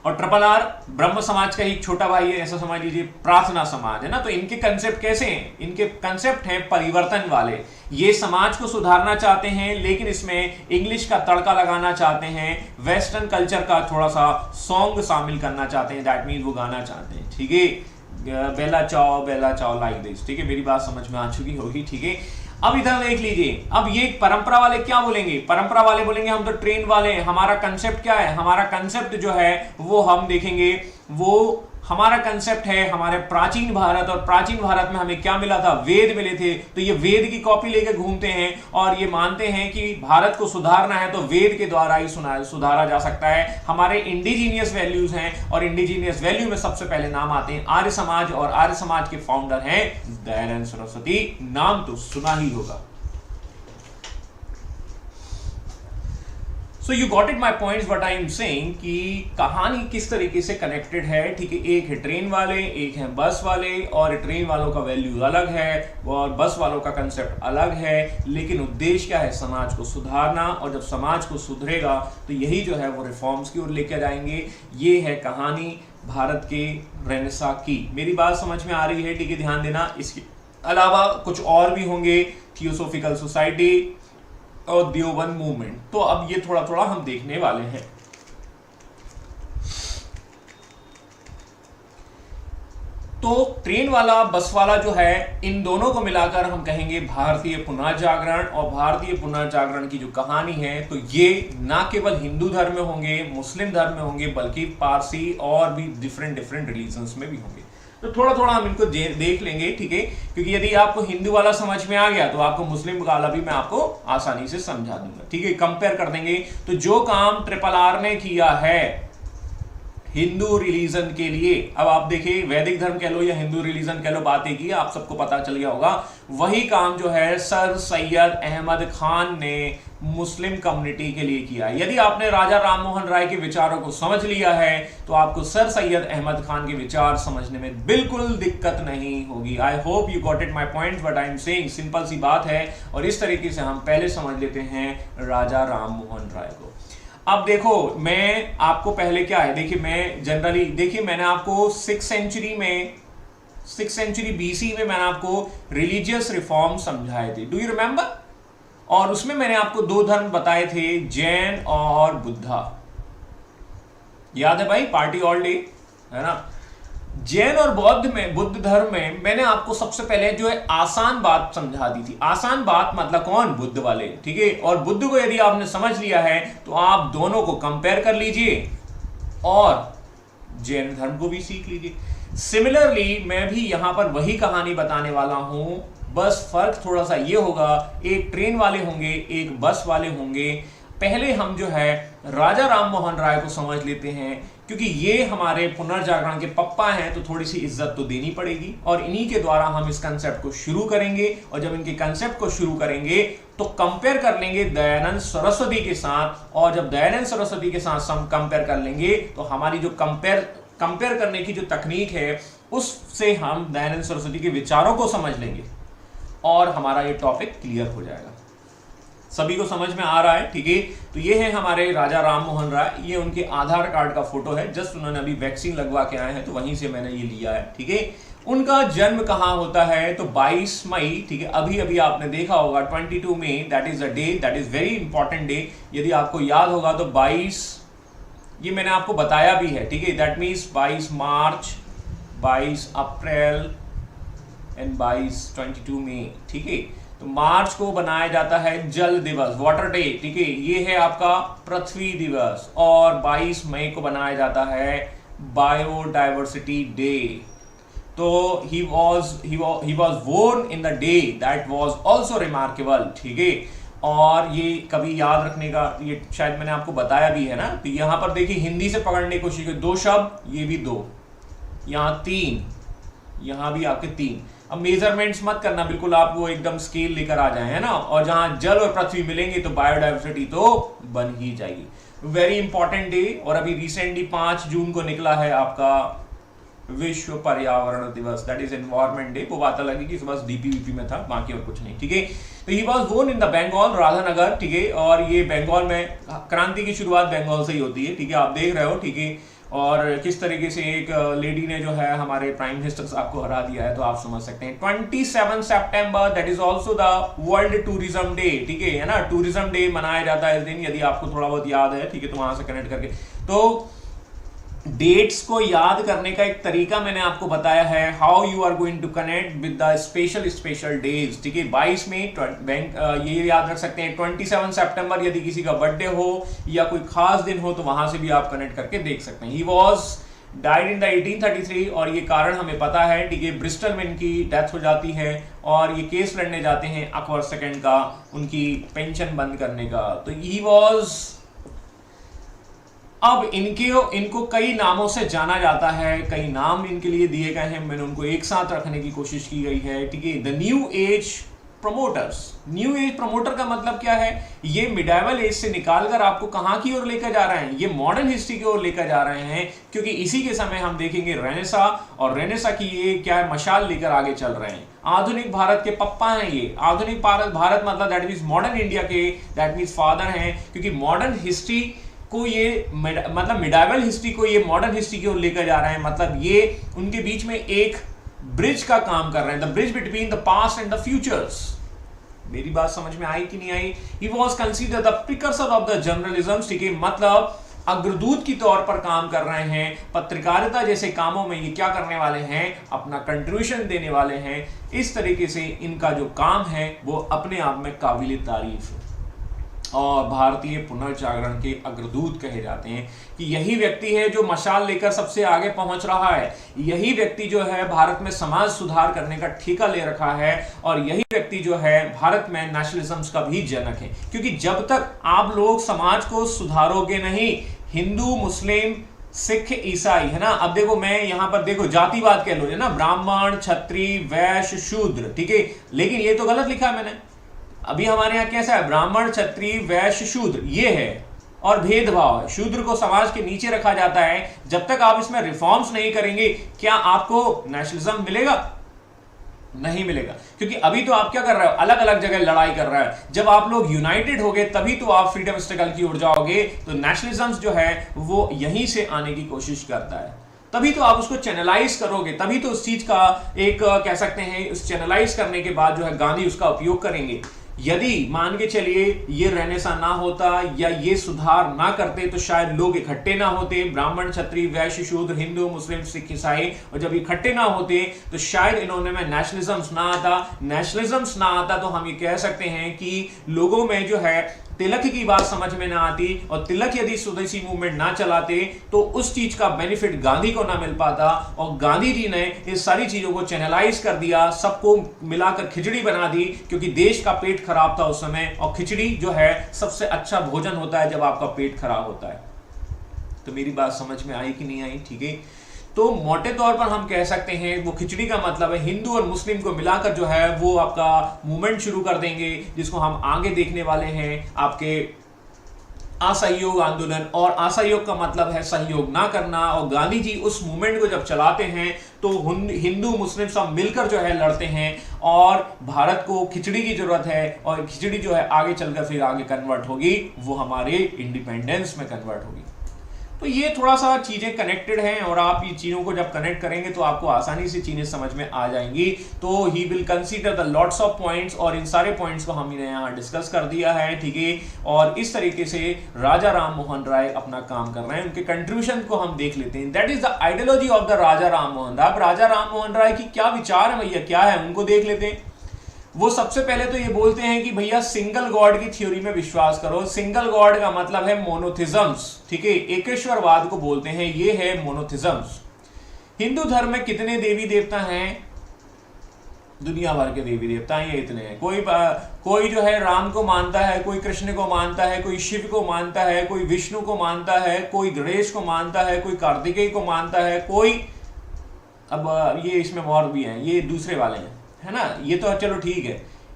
और ट्रिपल आर ब्रह्म समाज का ही छोटा भाई है, ऐसा समझ लीजिए, प्रार्थना समाज है ना। तो इनके कंसेप्ट कैसे हैं? इनके कंसेप्ट हैं परिवर्तन वाले। ये समाज को सुधारना चाहते हैं, लेकिन इसमें इंग्लिश का तड़का लगाना चाहते हैं, वेस्टर्न कल्चर का थोड़ा सा सॉन्ग शामिल करना चाहते हैं, दैट मीन्स वो गाना चाहते हैं, ठीक है, बेला चाओ लाइक दिस, ठीक है। मेरी बात समझ में आ चुकी होगी, ठीक है। अब इधर देख लीजिए, अब ये परंपरा वाले क्या बोलेंगे, परंपरा वाले बोलेंगे हम तो ट्रेन वाले हैं, हमारा कंसेप्ट क्या है, हमारा कंसेप्ट जो है वो हम देखेंगे, वो हमारा कंसेप्ट है हमारे प्राचीन भारत, और प्राचीन भारत में हमें क्या मिला था, वेद मिले थे। तो ये वेद की कॉपी लेके घूमते हैं और ये मानते हैं कि भारत को सुधारना है तो वेद के द्वारा ही सुधारा जा सकता है। हमारे इंडिजीनियस वैल्यूज हैं, और इंडिजीनियस वैल्यू में सबसे पहले नाम आते हैं आर्य समाज, और आर्य समाज के फाउंडर हैं दयानंद सरस्वती। नाम तो सुना ही होगा। So you got it my points what I am saying कि कहानी किस तरीके से कनेक्टेड है, ठीक है। एक है ट्रेन वाले, एक है बस वाले, और ट्रेन वालों का वैल्यू अलग है और बस वालों का कंसेप्ट अलग है, लेकिन उद्देश्य क्या है, समाज को सुधारना। और जब समाज को सुधरेगा तो यही जो है वो रिफॉर्म्स की ओर लेकर जाएंगे। ये है कहानी भारत के रेनेसां की। मेरी बात समझ में आ रही है, ठीक है, ध्यान देना। इसके अलावा कुछ और भी होंगे, थियोसोफिकल सोसाइटी और देवबंद मूवमेंट। तो अब ये थोड़ा थोड़ा हम देखने वाले हैं। तो ट्रेन वाला बस वाला जो है, इन दोनों को मिलाकर हम कहेंगे भारतीय पुनर्जागरण। और भारतीय पुनर्जागरण की जो कहानी है, तो ये ना केवल हिंदू धर्म में होंगे, मुस्लिम धर्म में होंगे, बल्कि पारसी और भी डिफरेंट रिलीजन्स में भी होंगे। तो थोड़ा थोड़ा हम इनको देख लेंगे, ठीक है, क्योंकि यदि आपको हिंदू वाला समझ में आ गया तो आपको मुस्लिम वाला भी मैं आपको आसानी से समझा दूंगा, ठीक है। कंपेयर कर देंगे। तो जो काम RRR ने किया है हिंदू रिलीजन के लिए, अब आप देखिए, वैदिक धर्म कह लो या हिंदू रिलीजन कह लो, बात एक ही, आप सबको पता चल गया होगा। वही काम जो है सर सैयद अहमद खान ने मुस्लिम कम्युनिटी के लिए किया है। यदि आपने राजा राममोहन राय के विचारों को समझ लिया है तो आपको सर सैयद अहमद खान के विचार समझने में बिल्कुल दिक्कत नहीं होगी। I hope you got it my point what I am saying. Simple सी बात है, और इस तरीके से हम पहले समझ लेते हैं राजा राममोहन राय को। अब देखो, मैं आपको पहले क्या है, देखिए मैं जनरली, देखिए मैंने आपको 6th सेंचुरी BC में मैंने आपको रिलीजियस रिफॉर्म समझाए थे, डू यू रिमेंबर। और उसमें मैंने आपको 2 धर्म बताए थे, जैन और बुद्धा। याद है भाई, पार्टी ऑल डे, है ना। जैन और बुद्ध धर्म में मैंने आपको सबसे पहले जो है आसान बात समझा दी थी। आसान बात मतलब कौन, बुद्ध वाले, ठीक है। और बुद्ध को यदि आपने समझ लिया है तो आप दोनों को कंपेयर कर लीजिए और जैन धर्म को भी सीख लीजिए। सिमिलरली मैं भी यहां पर वही कहानी बताने वाला हूं, बस फर्क थोड़ा सा ये होगा, एक ट्रेन वाले होंगे, एक बस वाले होंगे। पहले हम जो है राजा राममोहन राय को समझ लेते हैं, क्योंकि ये हमारे पुनर्जागरण के पप्पा हैं, तो थोड़ी सी इज्जत तो देनी पड़ेगी। और इन्हीं के द्वारा हम इस कंसेप्ट को शुरू करेंगे, और जब इनके कंसेप्ट को शुरू करेंगे तो कंपेयर कर लेंगे दयानंद सरस्वती के साथ। और जब दयानंद सरस्वती के साथ हम कंपेयर कर लेंगे तो हमारी जो कंपेयर करने की जो तकनीक है, उससे हम दयानंद सरस्वती के विचारों को समझ लेंगे और हमारा ये टॉपिक क्लियर हो जाएगा। सभी को समझ में आ रहा है, ठीक है। तो ये है हमारे राजा राममोहन राय, ये उनके आधार कार्ड का फोटो है, जस्ट उन्होंने अभी वैक्सीन लगवा के आए हैं तो वहीं से मैंने ये लिया है, ठीक है। उनका जन्म कहाँ होता है, तो 22 मई, ठीक है। अभी अभी आपने देखा होगा 22 मई, that is a day, that is very important day. यदि आपको याद होगा तो 22, ये मैंने आपको बताया भी है, ठीक है। That means 22 March, 22 April and 22 मई, ठीक है। तो मार्च को बनाया जाता है जल दिवस, वाटर डे, ठीक है। ये है आपका पृथ्वी दिवस। और 22 मई को बनाया जाता है बायोडाइवर्सिटी डे। तो he was born in the day that was also remarkable, ठीक है। और ये कभी याद रखने का, ये शायद मैंने आपको बताया भी है ना। तो यहां पर देखिए, हिंदी से पकड़ने की कोशिश करिए, 2 शब्द, ये भी 2, यहाँ 3, यहाँ भी आपके 3। अब मेजरमेंट्स मत करना, बिल्कुल आप वो एकदम स्केल लेकर आ जाए, है ना। और जहां जल और पृथ्वी मिलेंगे तो बायोडाइवर्सिटी तो बन ही जाएगी। Very important day. और अभी रिसेंटली 5 जून को निकला है आपका विश्व पर्यावरण दिवस, दैट इज एनवायरमेंट डे। वो बात अलग है कि बस डीपीवीपी में था, बाकी और कुछ नहीं, ठीक है। तो he was born in the Bengal, Radhanagar, ठीक है। और ये बंगाल में क्रांति की शुरुआत बंगाल से ही होती है, ठीक है। आप देख रहे हो, ठीक है। और किस तरीके से एक लेडी ने जो है हमारे प्राइम मिनिस्टर साहब को हरा दिया है, तो आप समझ सकते हैं। 27 सितंबर, that is also the world tourism day, ठीक है ना। टूरिज्म डे मनाया जाता है इस दिन, यदि आपको थोड़ा बहुत याद है, ठीक है, तो वहां से कनेक्ट करके। तो डेट्स को याद करने का एक तरीका मैंने आपको बताया है, how you are going to connect with the special days. ठीक है, 22 में ये याद रख सकते हैं 27 सितंबर यदि किसी का बर्थडे हो या कोई खास दिन हो तो वहां से भी आप कनेक्ट करके देख सकते हैं। He was died in the 1833 और ये कारण हमें पता है। ठीक है, ब्रिस्टल में इनकी डेथ हो जाती है और ये केस लड़ने जाते हैं अकबर सेकंड का उनकी पेंशन बंद करने का। तो ही वॉज, अब इनको कई नामों से जाना जाता है, कई नाम इनके लिए दिए गए हैं, मैंने उनको एक साथ रखने की कोशिश की गई है। ठीक है, the new age promoters. New age promoter का मतलब क्या है, ये मिडाइवल एज से निकालकर आपको कहां की ओर लेकर जा रहे हैं, ये मॉडर्न हिस्ट्री की ओर लेकर जा रहे हैं, क्योंकि इसी के समय हम देखेंगे रेनेसा, और रेनेसा की ये क्या है, मशाल लेकर आगे चल रहे हैं। आधुनिक भारत के पप्पा हैं ये। आधुनिक भारत मतलब दैट मीन्स मॉडर्न इंडिया के दैट मीन्स फादर हैं, क्योंकि मॉडर्न हिस्ट्री को ये मतलब मिडाइवल हिस्ट्री को ये मॉडर्न हिस्ट्री की ओर लेकर जा रहे हैं। मतलब ये उनके बीच में एक ब्रिज का काम कर रहे हैं, the bridge between the past and the futures. मेरी बात समझ में आई कि नहीं आई? He was considered the precursor of the journalism. ठीक है, मतलब अग्रदूत की तौर पर काम कर रहे हैं। पत्रकारिता जैसे कामों में ये क्या करने वाले हैं, अपना कंट्रीब्यूशन देने वाले हैं। इस तरीके से इनका जो काम है वो अपने आप में काबिल तारीफ है और भारतीय पुनर्जागरण के अग्रदूत कहे जाते हैं कि यही व्यक्ति है जो मशाल लेकर सबसे आगे पहुंच रहा है। यही व्यक्ति जो है भारत में समाज सुधार करने का ठेका ले रखा है और यही व्यक्ति जो है भारत में नेशनलिज्म का भी जनक है। क्योंकि जब तक आप लोग समाज को सुधारोगे नहीं, हिंदू मुस्लिम सिख ईसाई, है ना। अब देखो मैं यहां पर देखो जातिवाद कह लो, है ना, ब्राह्मण क्षत्रिय वैश्य शूद्र। ठीक है, लेकिन ये तो गलत लिखा है मैंने। अभी हमारे यहाँ कैसा है, ब्राह्मण क्षत्रिय वैश्य शूद्र ये है और भेदभाव है। शूद्र को समाज के नीचे रखा जाता है। जब तक आप इसमें रिफॉर्म्स नहीं करेंगे, क्या आपको नेशनलिज्म मिलेगा? नहीं मिलेगा, क्योंकि अभी तो आप क्या कर रहे हो, अलग अलग जगह लड़ाई कर रहे हैं। जब आप लोग यूनाइटेड होगे तभी तो आप फ्रीडम स्ट्रगल की ओर जाओगे। तो नेशनलिज्म जो है वो यहीं से आने की कोशिश करता है, तभी तो आप उसको चैनलाइज करोगे, तभी तो उस चीज का एक कह सकते हैं, उस चैनलाइज करने के बाद जो है गांधी उसका उपयोग करेंगे। यदि मान के चलिए ये रेनेसा ना होता या ये सुधार ना करते तो शायद लोग इकट्ठे ना होते, ब्राह्मण क्षत्रिय वैश्य शूद्र हिंदू मुस्लिम सिख ईसाई, और जब इकट्ठे ना होते तो शायद इन्होंने में नेशनलिज्म ना आता। नेशनलिज्म ना आता तो हम ये कह सकते हैं कि लोगों में जो है तिलक की बात समझ में ना आती, और तिलक यदि स्वदेशी मूवमेंट ना चलाते तो उस चीज का बेनिफिट गांधी को ना मिल पाता। और गांधी जी ने इस सारी चीजों को चैनलाइज कर दिया, सबको मिलाकर खिचड़ी बना दी, क्योंकि देश का पेट खराब था उस समय, और खिचड़ी जो है सबसे अच्छा भोजन होता है जब आपका पेट खराब होता है। तो मेरी बात समझ में आई कि नहीं आई? ठीक है, तो मोटे तौर पर हम कह सकते हैं वो खिचड़ी का मतलब है हिंदू और मुस्लिम को मिलाकर जो है वो आपका मूवमेंट शुरू कर देंगे, जिसको हम आगे देखने वाले हैं, आपके असहयोग आंदोलन। और असहयोग का मतलब है सहयोग ना करना, और गांधी जी उस मूवमेंट को जब चलाते हैं तो हिंदू मुस्लिम सब मिलकर जो है लड़ते हैं, और भारत को खिचड़ी की जरूरत है, और खिचड़ी जो है आगे चलकर फिर आगे कन्वर्ट होगी, वो हमारे इंडिपेंडेंस में कन्वर्ट होगी। तो ये थोड़ा सा चीजें कनेक्टेड हैं, और आप ये चीजों को जब कनेक्ट करेंगे तो आपको आसानी से चीजें समझ में आ जाएंगी। तो he will consider the lots of points, और इन सारे पॉइंट्स को हमने यहाँ डिस्कस कर दिया है। ठीक है, और इस तरीके से राजा राम मोहन राय अपना काम कर रहे हैं। उनके कंट्रीब्यूशन को हम देख लेते हैं। That is the ideology of the Raja Ram Mohan Roy. अब राजा राम मोहन राय की क्या विचार है भैया, क्या है, उनको देख लेते हैं। वो सबसे पहले तो ये बोलते हैं कि भैया सिंगल गॉड की थ्योरी में विश्वास करो। सिंगल गॉड का मतलब है मोनोथिज्म्स। ठीक है, एकेश्वरवाद को बोलते हैं, ये है मोनोथिज्म्स। हिंदू धर्म में कितने देवी देवता हैं? दुनिया भर के देवी देवता हैं, ये इतने हैं। कोई जो है राम को मानता है, कोई कृष्ण को मानता है, कोई शिव को मानता है, कोई विष्णु को मानता है, कोई गणेश को मानता है, कोई कार्तिकेय को मानता है, कोई अब ये इसमें और भी हैं, ये दूसरे वाले हैं, है ना। ये तो चलो ठीक है।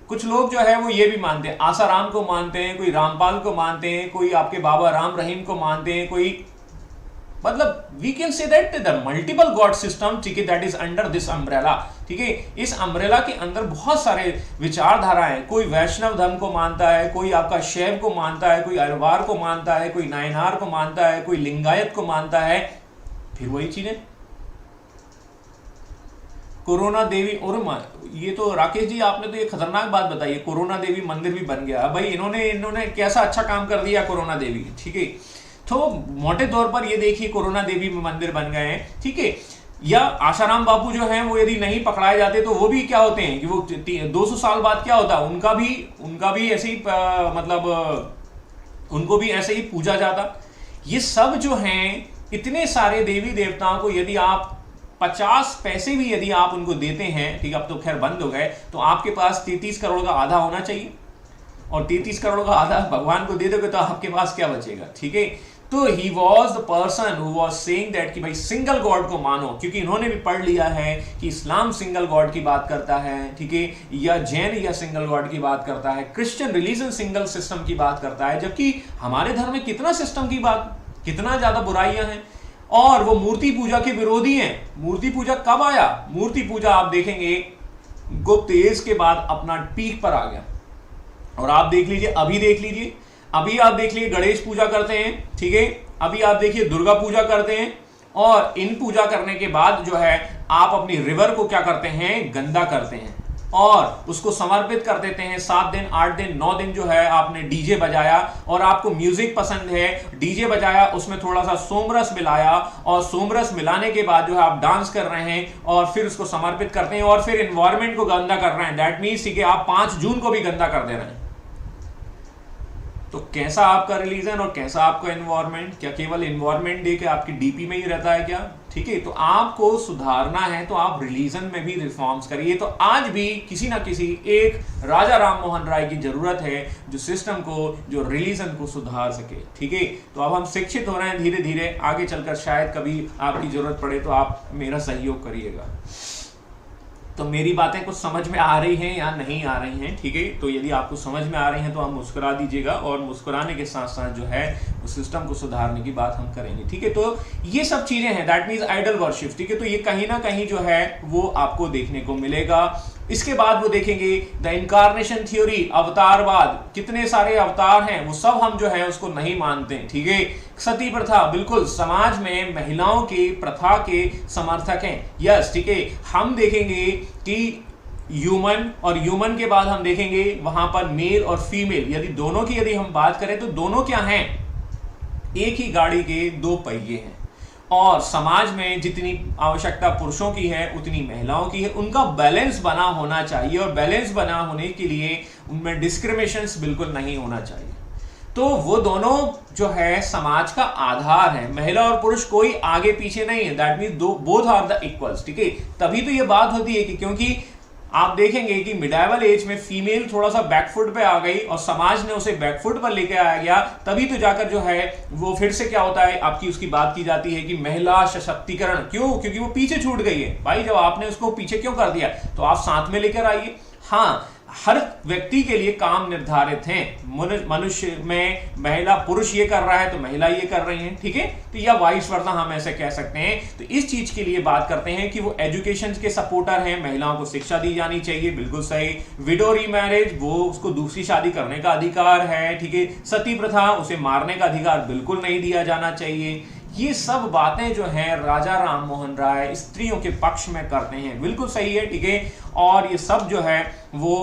कुछ लोग जो है वो ये भी मानते हैं, आसाराम को मानते हैं, कोई रामपाल को मानते हैं, कोई आपके बाबा राम रहीम को मानते हैं, कोई मतलब we can say that the multiple god system, ठीक है, that is under this umbrella. ठीक है, इस अम्ब्रेला के अंदर बहुत सारे विचारधारा हैं। कोई वैष्णव धर्म को मानता है, कोई आपका शैव को मानता है, कोई अरवार को मानता है, कोई नायनार को मानता है, कोई लिंगायत को मानता है। फिर वही चीजें कोरोना देवी, और ये तो राकेश जी आपने तो ये खतरनाक बात बताई है, कोरोना देवी मंदिर भी बन गया भाई। इन्होंने कैसा अच्छा काम कर दिया कोरोना देवी। ठीक है, तो मोटे तौर पर ये देखिए कोरोना देवी मंदिर बन गए हैं, ठीक है। या आशाराम बापू जो हैं वो यदि नहीं पकड़ाए जाते तो वो भी क्या होते हैं कि वो 200 साल बाद क्या होता, उनका भी ऐसे ही मतलब उनको भी ऐसे ही पूजा जाता। ये सब जो हैं इतने सारे देवी देवताओं को यदि आप 50 पैसे भी यदि आप उनको देते हैं, ठीक, अब तो खैर बंद हो गए, तो आपके पास 33 करोड़ का आधा होना चाहिए, और 33 करोड़ का आधा भगवान को दे दोगे तो आपके पास क्या बचेगा, ठीक है। तो ही was the person who was saying that कि भाई सिंगल गॉड को मानो, क्योंकि इन्होंने भी पढ़ लिया है कि इस्लाम सिंगल गॉड की बात करता है, ठीक है, या जैन या सिंगल गॉड की बात करता है, क्रिश्चियन रिलीजन सिंगल सिस्टम की बात करता है, जबकि हमारे धर्म में कितना सिस्टम की बात, कितना ज्यादा बुराइयां हैं, और वो मूर्ति पूजा के विरोधी हैं। मूर्ति पूजा कब आया? मूर्ति पूजा आप देखेंगे गुप्त एज के बाद अपना पीक पर आ गया, और आप देख लीजिए, अभी आप देख लीजिए गणेश पूजा करते हैं, ठीक है, अभी आप देखिए दुर्गा पूजा करते हैं, और इन पूजा करने के बाद जो है आप अपनी रिवर को क्या करते हैं, गंदा करते हैं, और उसको समर्पित कर देते हैं। 7 दिन 8 दिन 9 दिन जो है आपने डीजे बजाया, और आपको म्यूजिक पसंद है, डीजे बजाया, उसमें थोड़ा सा सोमरस मिलाया, और सोमरस मिलाने के बाद जो है आप डांस कर रहे हैं, और फिर उसको समर्पित करते हैं, और फिर एनवायरमेंट को गंदा कर रहे हैं। दैट मीन्स कि आप 5 जून को भी गंदा कर दे रहे हैं। तो कैसा आपका रिलीजन और कैसा आपका एनवायरमेंट? क्या केवल एनवायरमेंट डे के आपकी डीपी में ही रहता है क्या? ठीक है, तो आपको सुधारना है तो आप रिलीजन में भी रिफॉर्म्स करिए। तो आज भी किसी ना किसी एक राजा राम मोहन राय की जरूरत है जो सिस्टम को, जो रिलीजन को सुधार सके, ठीक है। तो अब हम शिक्षित हो रहे हैं धीरे धीरे, आगे चलकर शायद कभी आपकी जरूरत पड़े तो आप मेरा सहयोग करिएगा। तो मेरी बातें कुछ समझ में आ रही हैं या नहीं आ रही हैं, ठीक है। तो यदि आपको समझ में आ रही हैं तो आप मुस्कुरा दीजिएगा, और मुस्कुराने के साथ साथ जो है उस सिस्टम को सुधारने की बात हम करेंगे, ठीक है। तो ये सब चीजें हैं, दैट मीन्स आइडल वर्शिप, ठीक है। तो ये कहीं ना कहीं जो है वो आपको देखने को मिलेगा। इसके बाद वो देखेंगे द इनकारनेशन थ्योरी, अवतारवाद, कितने सारे अवतार हैं, वो सब हम जो है उसको नहीं मानते, ठीक है। सती प्रथा, बिल्कुल समाज में महिलाओं के प्रथा के समर्थक हैं, यस, ठीक है। हम देखेंगे कि ह्यूमन, और ह्यूमन के बाद हम देखेंगे वहां पर मेल और फीमेल, यदि हम बात करें तो दोनों क्या हैं, एक ही गाड़ी के 2 पहिए हैं, और समाज में जितनी आवश्यकता पुरुषों की है उतनी महिलाओं की है। उनका बैलेंस बना होना चाहिए, और बैलेंस बना होने के लिए उनमें डिस्क्रिमिनेशंस बिल्कुल नहीं होना चाहिए। तो वो दोनों जो है समाज का आधार है, महिला और पुरुष कोई आगे पीछे नहीं है, that means both are the equals, ठीक है। तभी तो ये बात होती है कि क्योंकि आप देखेंगे कि मिडाइवल एज में फीमेल थोड़ा सा बैकफुट पे आ गई और समाज ने उसे बैकफुट पर लेके आया गया, तभी तो जाकर जो है वो फिर से क्या होता है, आपकी उसकी बात की जाती है कि महिला सशक्तिकरण। क्यों? क्योंकि वो पीछे छूट गई है। भाई जब आपने उसको पीछे क्यों कर दिया, तो आप साथ में लेकर आइए। हाँ, हर व्यक्ति के लिए काम निर्धारित हैं, मनुष्य में महिला पुरुष ये कर रहा है तो महिला ये कर रही है, ठीक है। तो या वाइस वर्सा हम ऐसे कह सकते हैं। तो इस चीज के लिए बात करते हैं कि वो एजुकेशन के सपोर्टर हैं, महिलाओं को शिक्षा दी जानी चाहिए, बिल्कुल सही। विडो रीमैरिज, वो उसको दूसरी शादी करने का अधिकार है, ठीक है। सती प्रथा, उसे मारने का अधिकार बिल्कुल नहीं दिया जाना चाहिए। ये सब बातें जो हैं राजा राम मोहन राय स्त्रियों के पक्ष में करते हैं, बिल्कुल सही है, ठीक है। और ये सब जो है वो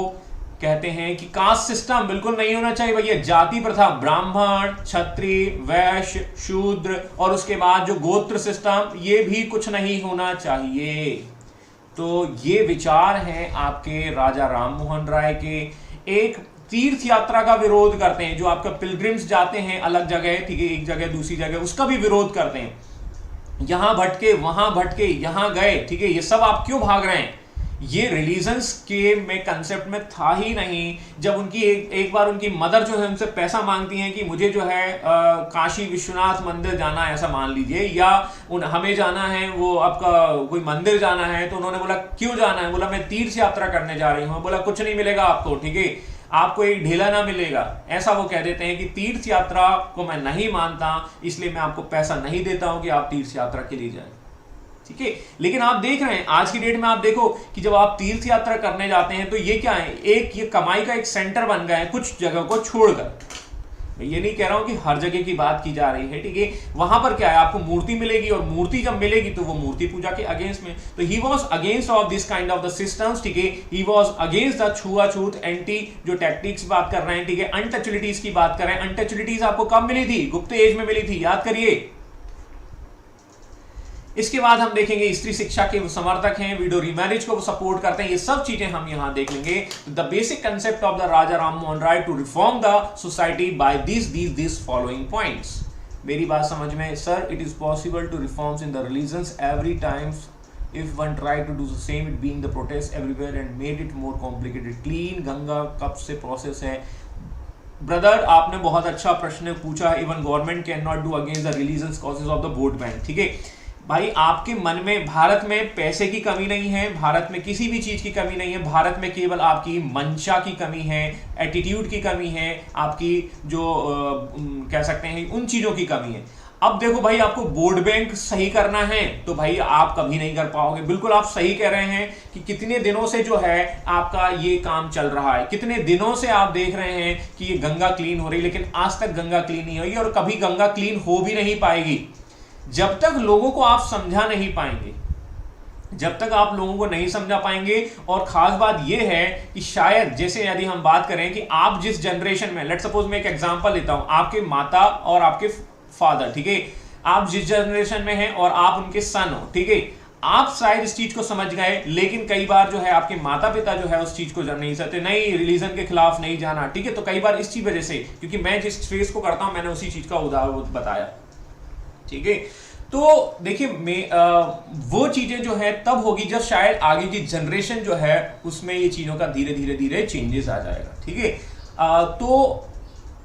कहते हैं कि कास्ट सिस्टम बिल्कुल नहीं होना चाहिए भैया, जाति प्रथा, ब्राह्मण, क्षत्रिय, वैश्य, शूद्र, और उसके बाद जो गोत्र सिस्टम, ये भी कुछ नहीं होना चाहिए। तो ये विचार हैं आपके राजा राम मोहन राय के। एक तीर्थ यात्रा का विरोध करते हैं, जो आपका पिलग्रिम्स जाते हैं अलग जगह, ठीक है, एक जगह दूसरी जगह, उसका भी विरोध करते हैं। यहां भटके, वहां भटके, यहां गए, ठीक है, ये सब आप क्यों भाग रहे हैं? ये रिलीजन्स के में कंसेप्ट में था ही नहीं। जब उनकी एक बार उनकी मदर जो है उनसे पैसा मांगती हैं कि मुझे जो है काशी विश्वनाथ मंदिर जाना है, ऐसा मान लीजिए, या हमें जाना है वो आपका कोई मंदिर जाना है, तो उन्होंने बोला क्यों जाना है? बोला मैं तीर्थ यात्रा करने जा रही हूँ। बोला कुछ नहीं मिलेगा आपको, ठीक है, आपको एक ढेला ना मिलेगा। ऐसा वो कह देते हैं कि तीर्थ यात्रा को मैं नहीं मानता, इसलिए मैं आपको पैसा नहीं देता हूं कि आप तीर्थ यात्रा के लिए जाएं, ठीक है। लेकिन आप देख रहे हैं आज की डेट में, आप देखो कि जब आप तीर्थ यात्रा करने जाते हैं तो ये क्या है, एक ये कमाई का एक सेंटर बन गया है कुछ जगह को छोड़कर। मैं ये नहीं कह रहा हूं कि हर जगह की बात की जा रही है, ठीक है। वहां पर क्या है, आपको मूर्ति मिलेगी और मूर्ति जब मिलेगी तो वो मूर्ति पूजा के अगेंस्ट में, तो he was against of this kind of the systems, ठीक है। ही वॉज अगेंस्ट द छुआछूत एंटी जो टैक्टिक्स बात कर रहे हैं, ठीक है, अनटचबिलिटीज की बात कर रहे हैं। अनटचबिलिटीज आपको कब मिली थी? गुप्त एज में मिली थी, याद करिए। इसके बाद हम देखेंगे स्त्री शिक्षा के समर्थक हैं, विडो रीमैरिज को सपोर्ट करते हैं, ये सब चीजें हम यहां देख लेंगे। The basic concept of the Raja Ram Mohan Roy to reform the society by this following points. मेरी बात समझ में? Sir, it is possible to reforms in the religions every times if one try to do the same, it being the protest everywhere and made it more complicated. Clean Ganga कब से process है? Brother, आपने बहुत अच्छा प्रश्न पूछा। Even government can not do against the religions causes of the vote bank, ठीक है भाई। आपके मन में भारत में पैसे की कमी नहीं है, भारत में किसी भी चीज की कमी नहीं है, भारत में केवल आपकी मंशा की कमी है, एटीट्यूड की कमी है, आपकी जो कह सकते हैं उन चीजों की कमी है। अब देखो भाई, आपको वोट बैंक सही करना है तो भाई आप कभी नहीं कर पाओगे। बिल्कुल आप सही कह रहे हैं कि कितने दिनों से जो है आपका ये काम चल रहा है, कितने दिनों से आप देख रहे हैं कि ये गंगा क्लीन हो रही, लेकिन आज तक गंगा क्लीन नहीं हुई और कभी गंगा क्लीन हो भी नहीं पाएगी जब तक लोगों को आप समझा नहीं पाएंगे, जब तक आप लोगों को नहीं समझा पाएंगे। और खास बात यह है कि शायद जैसे यदि हम बात करें कि आप जिस जनरेशन में, लेट सपोज मैं एक एग्जांपल लेता हूं, आपके माता और आपके फादर, ठीक है, आप जिस जनरेशन में हैं और आप उनके सन हो, ठीक है, आप शायद इस चीज को समझ गए, लेकिन कई बार जो है आपके माता पिता जो है उस चीज को जान नहीं सकते, नहीं रिलीजन के खिलाफ नहीं जाना, ठीक है। तो कई बार इस चीज वजह से, क्योंकि मैं जिस फेस को करता हूं मैंने उसी चीज का उदाहरण बताया, ठीक है। तो देखिए वो चीजें जो है तब होगी जब शायद आगे की जनरेशन जो है उसमें ये चीजों का धीरे धीरे धीरे चेंजेस आ जाएगा, ठीक है। तो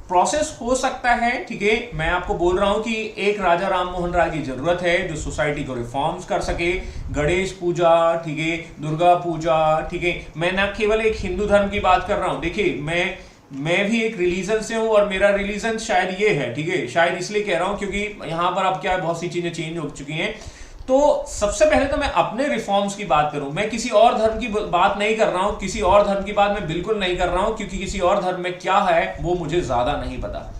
प्रोसेस हो सकता है, ठीक है। मैं आपको बोल रहा हूं कि एक राजा राम मोहन राय की जरूरत है जो सोसाइटी को रिफॉर्म्स कर सके। गणेश पूजा, ठीक है, दुर्गा पूजा, ठीक है। मैं ना केवल एक हिंदू धर्म की बात कर रहा हूं, देखिए मैं भी एक रिलीजन से हूं और मेरा रिलीजन शायद ये है, ठीक है। शायद इसलिए कह रहा हूं क्योंकि यहां पर अब क्या है, बहुत सी चीजें चेंज हो चुकी हैं। तो सबसे पहले तो मैं अपने रिफॉर्म्स की बात करूं, मैं किसी और धर्म की बात नहीं कर रहा हूं, किसी और धर्म की बात मैं बिल्कुल नहीं कर रहा हूं, क्योंकि किसी और धर्म में क्या है वो मुझे ज्यादा नहीं पता।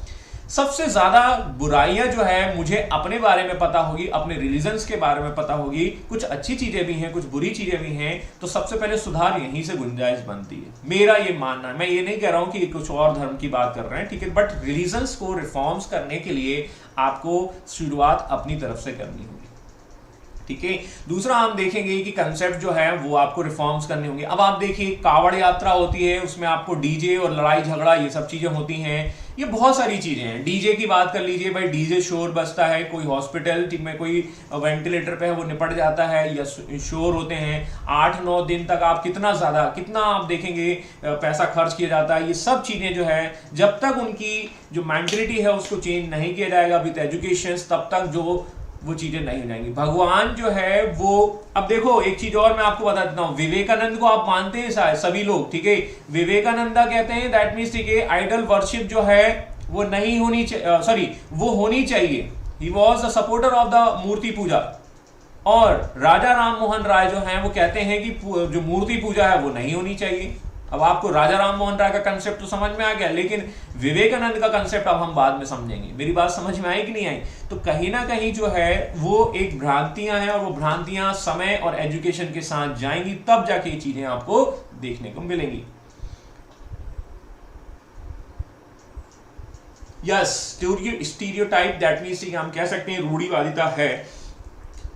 सबसे ज्यादा बुराइयां जो है मुझे अपने बारे में पता होगी, अपने रिलीजन्स के बारे में पता होगी, कुछ अच्छी चीजें भी हैं, कुछ बुरी चीजें भी हैं। तो सबसे पहले सुधार यहीं से गुंजाइश बनती है, मेरा ये मानना है। मैं ये नहीं कह रहा हूं कि कुछ और धर्म की बात कर रहे हैं, ठीक है, बट रिलीजन्स को रिफॉर्म्स करने के लिए आपको शुरुआत अपनी तरफ से करनी होगी, ठीक है। दूसरा हम देखेंगे कि कंसेप्ट जो है वो आपको रिफॉर्म्स करने होंगे। अब आप देखिए कावड़ यात्रा होती है, उसमें आपको डीजे और लड़ाई झगड़ा ये सब चीजें होती हैं, ये बहुत सारी चीजें हैं। डीजे की बात कर लीजिए भाई, डीजे शोर बजता है, कोई हॉस्पिटल में कोई वेंटिलेटर पे है वो निपट जाता है, या शोर होते हैं 8-9 दिन तक। आप कितना आप देखेंगे पैसा खर्च किया जाता है। ये सब चीजें जो है जब तक उनकी जो मेंटलिटी है उसको चेंज नहीं किया जाएगा विद एजुकेशन, तब तक जो वो चीजें नहीं हो जाएंगी। भगवान जो है वो, अब देखो एक चीज और मैं आपको बता देता हूं, विवेकानंद को आप मानते हैं शायद सभी लोग, ठीक है। विवेकानंदा कहते हैं दैट मीन्स, ठीक है, आइडल वर्शिप जो है वो नहीं होनी चाहिए, सॉरी वो होनी चाहिए। He was the supporter of the murti puja. और राजा राम मोहन राय जो है वो कहते हैं कि जो मूर्ति पूजा है वो नहीं होनी चाहिए। अब आपको राजा राम मोहन राय का कंसेप्ट तो समझ में आ गया, लेकिन विवेकानंद का कंसेप्ट अब हम बाद में समझेंगे। मेरी बात समझ में आई कि नहीं आई? तो कहीं ना कहीं जो है वो एक भ्रांतियां हैं, और वो भ्रांतियां समय और एजुकेशन के साथ जाएंगी, तब जाके ये चीजें आपको देखने को मिलेंगी। यस, स्टीरियोटाइप दैट मींस हम कह सकते हैं रूढ़िवादिता है,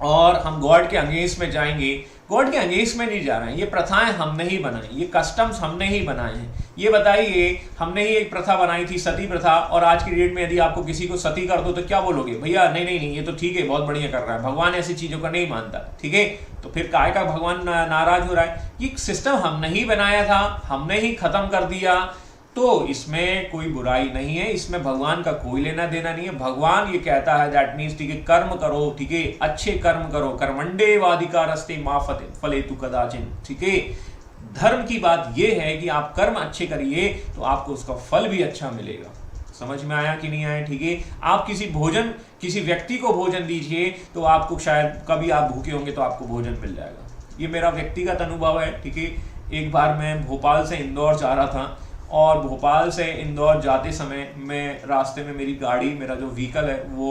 और हम गॉड के अगेंस्ट में जाएंगे। गॉड के अगेंस्ट में नहीं जा रहे हैं, ये प्रथाएं हमने ही बनाई, ये कस्टम्स हमने ही बनाए हैं। ये बताइए, हमने ही एक प्रथा बनाई थी, सती प्रथा, और आज की डेट में यदि आपको किसी को सती कर दो तो क्या बोलोगे? भैया नहीं ये तो ठीक है, बहुत बढ़िया कर रहा है, भगवान ऐसी चीजों को नहीं मानता, ठीक है। तो फिर काहे का भगवान नाराज हो रहा है? ये सिस्टम हमने ही बनाया था, हमने ही खत्म कर दिया, तो इसमें कोई बुराई नहीं है, इसमें भगवान का कोई लेना देना नहीं है। भगवान ये कहता है दैट मीन्स, ठीक है, कर्म करो, ठीक है, अच्छे कर्म करो, कर्मंडे वाधिकारस्ते मा फलेतु कदाचिन, ठीक है। धर्म की बात ये है कि आप कर्म अच्छे करिए तो आपको उसका फल भी अच्छा मिलेगा। समझ में आया कि नहीं आया? ठीक है। आप किसी व्यक्ति को भोजन दीजिए तो आपको शायद कभी आप भूखे होंगे तो आपको भोजन मिल जाएगा। ये मेरा व्यक्तिगत अनुभव है, ठीक है। एक बार मैं भोपाल से इंदौर जा रहा था और भोपाल से इंदौर जाते समय मैं रास्ते में मेरी गाड़ी, मेरा जो व्हीकल है वो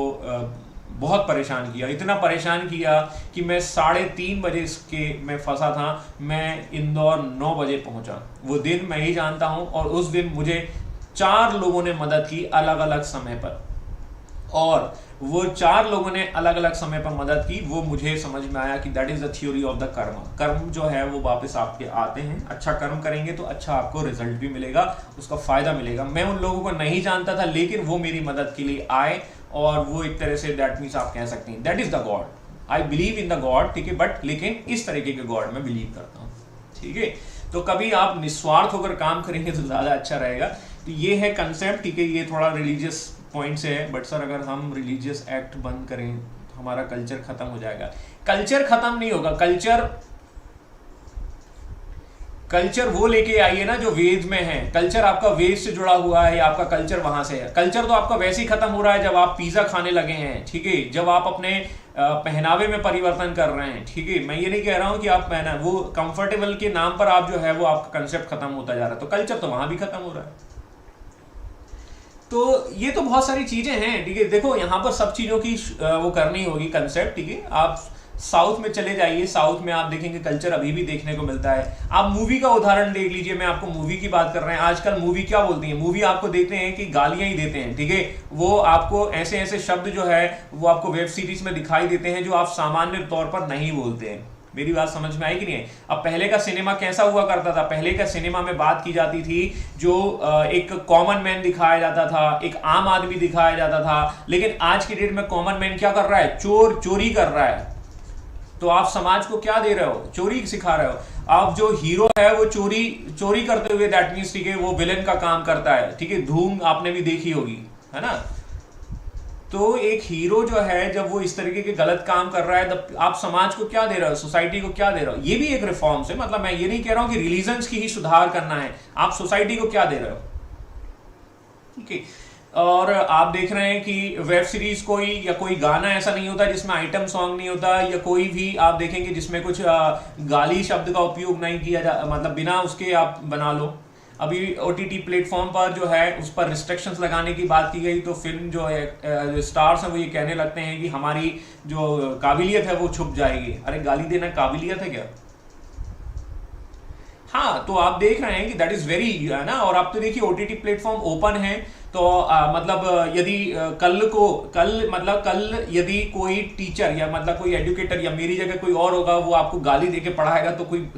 बहुत परेशान किया, इतना परेशान किया कि मैं 3:30 बजे के मैं फंसा था। मैं इंदौर 9 बजे पहुंचा। वो दिन मैं ही जानता हूं। और उस दिन मुझे 4 लोगों ने मदद की अलग अलग समय पर, और वो 4 लोगों ने अलग अलग समय पर मदद की। वो मुझे समझ में आया कि that is the theory of the कर्म। कर्म जो है वो वापस आपके आते हैं। अच्छा कर्म करेंगे तो अच्छा आपको रिजल्ट भी मिलेगा, उसका फायदा मिलेगा। मैं उन लोगों को नहीं जानता था, लेकिन वो मेरी मदद के लिए आए, और वो एक तरह से दैट मीन्स आप कह सकते हैं that is the God. I believe in the God, ठीक है, बट लेकिन इस तरीके के गॉड में बिलीव करता हूँ, ठीक है। तो कभी आप निस्वार्थ होकर काम करेंगे तो ज़्यादा अच्छा रहेगा। तो ये है कंसेप्ट, ठीक है। ये थोड़ा रिलीजियस पॉइंट से है, बट सर अगर हम रिलीजियस एक्ट बंद करें तो हमारा कल्चर खत्म हो जाएगा। कल्चर खत्म नहीं होगा। कल्चर वो लेके आइए ना जो वेद में है। कल्चर आपका वेद से जुड़ा हुआ है, या आपका कल्चर वहां से है। कल्चर तो आपका वैसे ही खत्म हो रहा है जब आप पिज्जा खाने लगे हैं, ठीक है, जब आप अपने पहनावे में परिवर्तन कर रहे हैं, ठीक है। मैं ये नहीं कह रहा हूं कि आप पहना, वो कंफर्टेबल के नाम पर आप जो है वो आपका कंसेप्ट खत्म होता जा रहा है। तो कल्चर तो वहां भी खत्म हो रहा है। तो ये तो बहुत सारी चीजें हैं, ठीक है। देखो यहाँ पर सब चीजों की वो करनी होगी कंसेप्ट, ठीक है। आप साउथ में चले जाइए, साउथ में आप देखेंगे कल्चर अभी भी देखने को मिलता है। आप मूवी का उदाहरण देख लीजिए, मैं आपको मूवी की बात कर रहे हैं। आजकल मूवी क्या बोलती है, मूवी आपको देते हैं कि गालियां ही देते हैं, ठीक है। वो आपको ऐसे ऐसे शब्द जो है वो आपको वेब सीरीज में दिखाई देते हैं जो आप सामान्य तौर पर नहीं बोलते हैं। मेरी बात समझ में आई कि नहीं है? अब पहले का सिनेमा कैसा हुआ करता था? पहले का सिनेमा में बात की जाती थी, जो एक कॉमन मैन दिखाया जाता था, एक आम आदमी दिखाया जाता था। लेकिन आज की डेट में कॉमन मैन क्या कर रहा है? चोरी कर रहा है। तो आप समाज को क्या दे रहे हो? चोरी सिखा रहे हो। आप जो हीरो है वो चोरी करते हुए, दैट मीन्स, ठीक है, वो विलेन का काम करता है, ठीक है। धूम आपने भी देखी होगी, है ना। तो एक हीरो जो है जब वो इस तरीके के गलत काम कर रहा है, तब आप समाज को क्या दे रहे हो, सोसाइटी को क्या दे रहे हो? ये भी एक रिफॉर्म्स है। मतलब मैं ये नहीं कह रहा हूं कि रिलीजन्स की ही सुधार करना है, आप सोसाइटी को क्या दे रहे हो, ठीक है। और आप देख रहे हैं कि वेब सीरीज कोई या कोई गाना ऐसा नहीं होता जिसमें आइटम सॉन्ग नहीं होता, या कोई भी आप देखेंगे जिसमें कुछ गाली शब्द का उपयोग नहीं किया जा, मतलब बिना उसके आप बना लो। अभी OTT प्लेटफॉर्म पर जो है उस पर रिस्ट्रिक्शंस लगाने की बात की गई, तो फिल्म जो है स्टार्स हैं वो ये कहने लगते हैं कि हमारी जो काबिलियत है वो छुप जाएगी। अरे गाली देना काबिलियत है क्या? हाँ, तो आप देख रहे हैं कि दैट इज वेरी, है ना। और आप तो देखिए OTT प्लेटफॉर्म ओपन है, तो मतलब यदि कल यदि कोई टीचर या मतलब कोई एजुकेटर या मेरी जगह कोई और होगा, वो आपको गाली देके पढ़ाएगा, तो कोई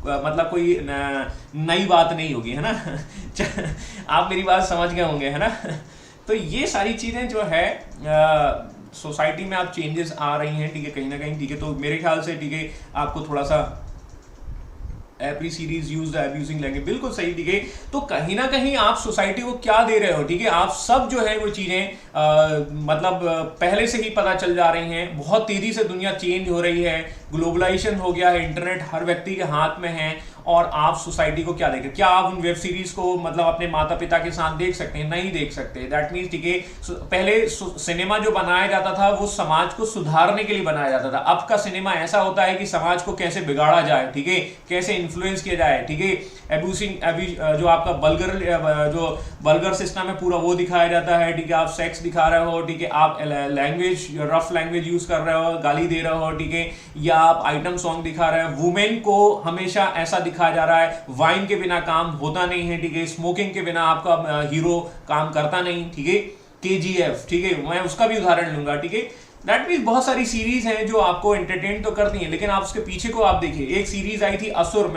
मतलब कोई नई बात नहीं होगी, है ना। आप मेरी बात समझ गए होंगे, है ना। तो ये सारी चीजें जो है सोसाइटी में आप चेंजेस आ रही हैं, ठीक है, कहीं ना कहीं, ठीक है। तो मेरे ख्याल से, ठीक है, आपको थोड़ा सा every series use the abusing language, बिल्कुल सही, ठीक है। तो कहीं ना कहीं आप सोसाइटी को क्या दे रहे हो, ठीक है। आप सब जो है वो चीजें मतलब पहले से ही पता चल जा रही हैं। बहुत तेजी से दुनिया चेंज हो रही है, ग्लोबलाइजेशन हो गया है, इंटरनेट हर व्यक्ति के हाथ में है। और आप सोसाइटी को क्या देख रहे हैं? क्या आप उन वेब सीरीज को मतलब अपने माता पिता के साथ देख सकते हैं? नहीं देख सकते। दैट मीन्स, ठीक है, पहले सिनेमा जो बनाया जाता था वो समाज को सुधारने के लिए बनाया जाता था। अब का सिनेमा ऐसा होता है कि समाज को कैसे बिगाड़ा जाए, ठीक है, कैसे इन्फ्लुएंस किया जाए, ठीक है। जो आपका बल्गर सिस्टम है पूरा वो दिखाया जाता है, ठीक है। आप सेक्स दिखा रहे हो, ठीक है, आप लैंग्वेज, रफ लैंग्वेज यूज कर रहे हो, गाली दे रहे हो, ठीक है, या आप आइटम सॉन्ग दिखा रहे हो। वुमेन को हमेशा ऐसा दिखाया जा रहा है, वाइन के बिना काम होता नहीं है, ठीक है, स्मोकिंग के बिना आपका हीरो काम करता नहीं, ठीक है। KGF, ठीक है, मैं उसका भी उदाहरण लूंगा, ठीक है। दैट मीन्स बहुत सारी सीरीज हैं जो आपको एंटरटेन तो करती हैं, लेकिन आप उसके पीछे को आप देखिए। एक सीरीज आई थी असुर,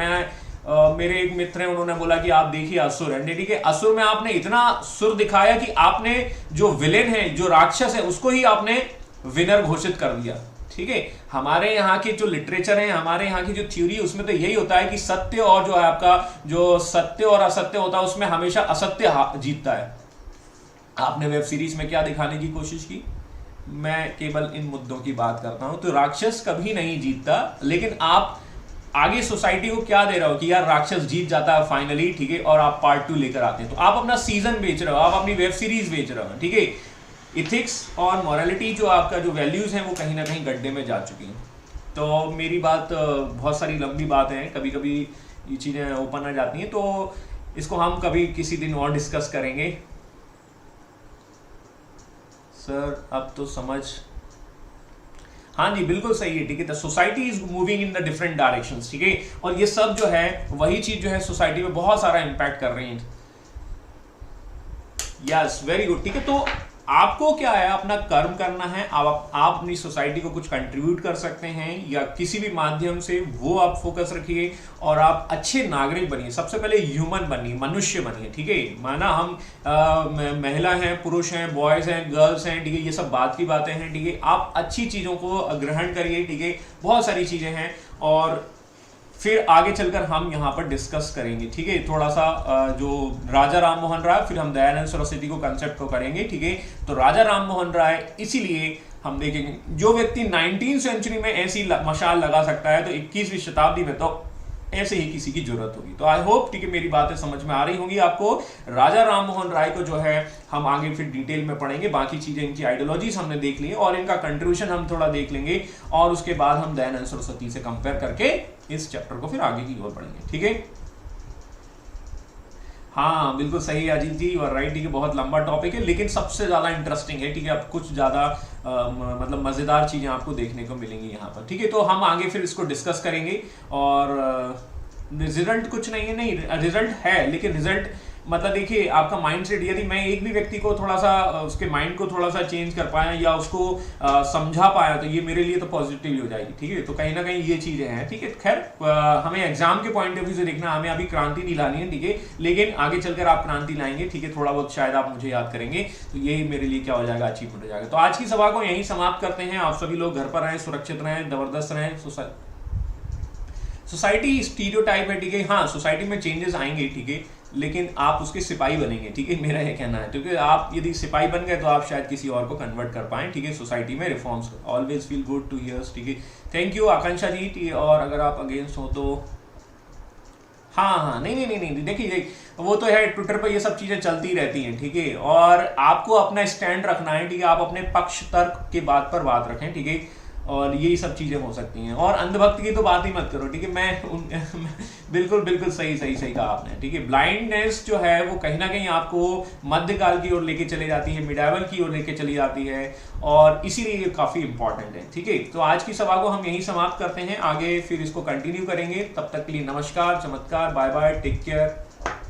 मेरे एक मित्र हैं, उन्होंने बोला कि आप देखिए असुर, ठीक है। असुर में आपने इतना सुर दिखाया कि आपने जो विलेन है, जो राक्षस है, उसको ही आपने विनर घोषित कर दिया, ठीक है। हमारे यहाँ के जो लिटरेचर है, हमारे यहाँ की जो थ्योरी, उसमें तो यही होता है कि सत्य और जो है आपका जो सत्य और असत्य होता है, उसमें हमेशा असत्य जीतता है। आपने वेब सीरीज में क्या दिखाने की कोशिश की? मैं केवल इन मुद्दों की बात करता हूं। तो राक्षस कभी नहीं जीतता, लेकिन आप आगे सोसाइटी को क्या दे रहे हो कि यार राक्षस जीत जाता है फाइनली, ठीक है, और आप पार्ट 2 लेकर आते हैं। तो आप अपना सीजन बेच रहे हो, आप अपनी वेब सीरीज बेच रहे हो, ठीक है। इथिक्स और मॉरलिटी जो आपका जो वैल्यूज हैं वो कहीं ना कहीं गड्ढे में जा चुकी हैं। तो मेरी बात, बहुत सारी लंबी बातें हैं, कभी कभी ये चीज़ें ओपन आ जाती हैं। तो इसको हम कभी किसी दिन और डिस्कस करेंगे। सर अब तो समझ, हाँ जी बिल्कुल सही है, ठीक है। The society is moving in the different directions, ठीक है, और ये सब जो है वही चीज जो है सोसाइटी में बहुत सारा इंपैक्ट कर रही है। यस वेरी गुड, ठीक है। तो आपको क्या है, अपना कर्म करना है, आप अपनी सोसाइटी को कुछ कंट्रीब्यूट कर सकते हैं या किसी भी माध्यम से, वो आप फोकस रखिए और आप अच्छे नागरिक बनिए। सबसे पहले ह्यूमन बनिए, मनुष्य बनिए, ठीक है। माना हम महिला हैं, पुरुष हैं, बॉयज हैं, गर्ल्स हैं, ठीक है, ये सब बात की बातें हैं, ठीक है। आप अच्छी चीज़ों को ग्रहण करिए, ठीक है, बहुत सारी चीज़ें हैं और फिर आगे चलकर हम यहाँ पर डिस्कस करेंगे, ठीक है। थोड़ा सा जो राजा राम मोहन राय, फिर हम दयानंद सरस्वती को कंसेप्ट को करेंगे, ठीक है। तो राजा राम मोहन राय, इसीलिए हम देखेंगे जो व्यक्ति 19वीं सेंचुरी में ऐसी मशाल लगा सकता है तो 21वीं शताब्दी में तो ऐसे ही किसी की जरूरत होगी। तो आई होप, ठीक है, मेरी बातें समझ में आ रही होंगी आपको। राजा राम मोहन राय को जो है हम आगे फिर डिटेल में पढ़ेंगे, बाकी चीजें इनकी आइडियोलॉजीज हमने देख ली और इनका कंट्रीब्यूशन हम थोड़ा देख लेंगे और उसके बाद हम दयानंद सरस्वती से कंपेयर करके इस चैप्टर को फिर आगे की ओर बढ़ेंगे, ठीक है। हाँ बिल्कुल सही है अजीत जी, और राइट, ठीक है, बहुत लंबा टॉपिक है लेकिन सबसे ज्यादा इंटरेस्टिंग है, ठीक है। अब कुछ ज्यादा मतलब मजेदार चीजें आपको देखने को मिलेंगी यहाँ पर, ठीक है। तो हम आगे फिर इसको डिस्कस करेंगे और रिजल्ट कुछ नहीं है, नहीं रिजल्ट है, लेकिन रिजल्ट मतलब देखिए आपका माइंड सेट, यदि मैं एक भी व्यक्ति को थोड़ा सा उसके माइंड को थोड़ा सा चेंज कर पाया या उसको समझा पाया तो ये मेरे लिए तो पॉजिटिव हो जाएगी, ठीक है। तो कहीं ना कहीं ये चीजें हैं, ठीक है। खैर हमें एग्जाम के पॉइंट ऑफ व्यू से देखना, हमें अभी क्रांति नहीं लानी है, ठीक है, लेकिन आगे चलकर आप क्रांति लाएंगे, ठीक है। थोड़ा बहुत शायद आप मुझे याद करेंगे तो ये मेरे लिए क्या हो जाएगा, अचीवमेंट हो जाएगा। तो आज की सभा को यहीं समाप्त करते हैं। आप सभी लोग घर पर रहें, सुरक्षित रहें, जबरदस्त रहें। सोसाइटी स्टीरियोटाइप है, ठीक है। हाँ सोसाइटी में चेंजेस आएंगे, ठीक है, लेकिन आप उसके सिपाही बनेंगे, ठीक है, मेरा ये कहना है। क्योंकि आप यदि सिपाही बन गए तो आप शायद किसी और को कन्वर्ट कर पाएं, ठीक है, सोसाइटी में reforms. Always feel good to hear, ठीक है। Thank you Akanksha ji. और अगर आप अगेंस्ट हो तो हाँ नहीं, देखिए वो तो है, ट्विटर पर ये सब चीजें चलती रहती हैं, ठीक है। और आपको अपना स्टैंड रखना है, ठीक है। आप अपने पक्ष तर्क के बात पर बात रखें, ठीक है, और यही सब चीजें हो सकती हैं। और अंधभक्त की तो बात ही मत करो, ठीक है। बिल्कुल सही कहा आपने, ठीक है। ब्लाइंडनेस जो है वो कहीं ना कहीं आपको मध्यकाल की ओर लेके चली जाती है, मिडाइवल की ओर लेके चली जाती है और इसीलिए ये काफी इंपॉर्टेंट है, ठीक है। तो आज की सभा को हम यहीं समाप्त करते हैं, आगे फिर इसको कंटिन्यू करेंगे। तब तक के लिए नमस्कार, चमत्कार, बाय बाय, टेक केयर।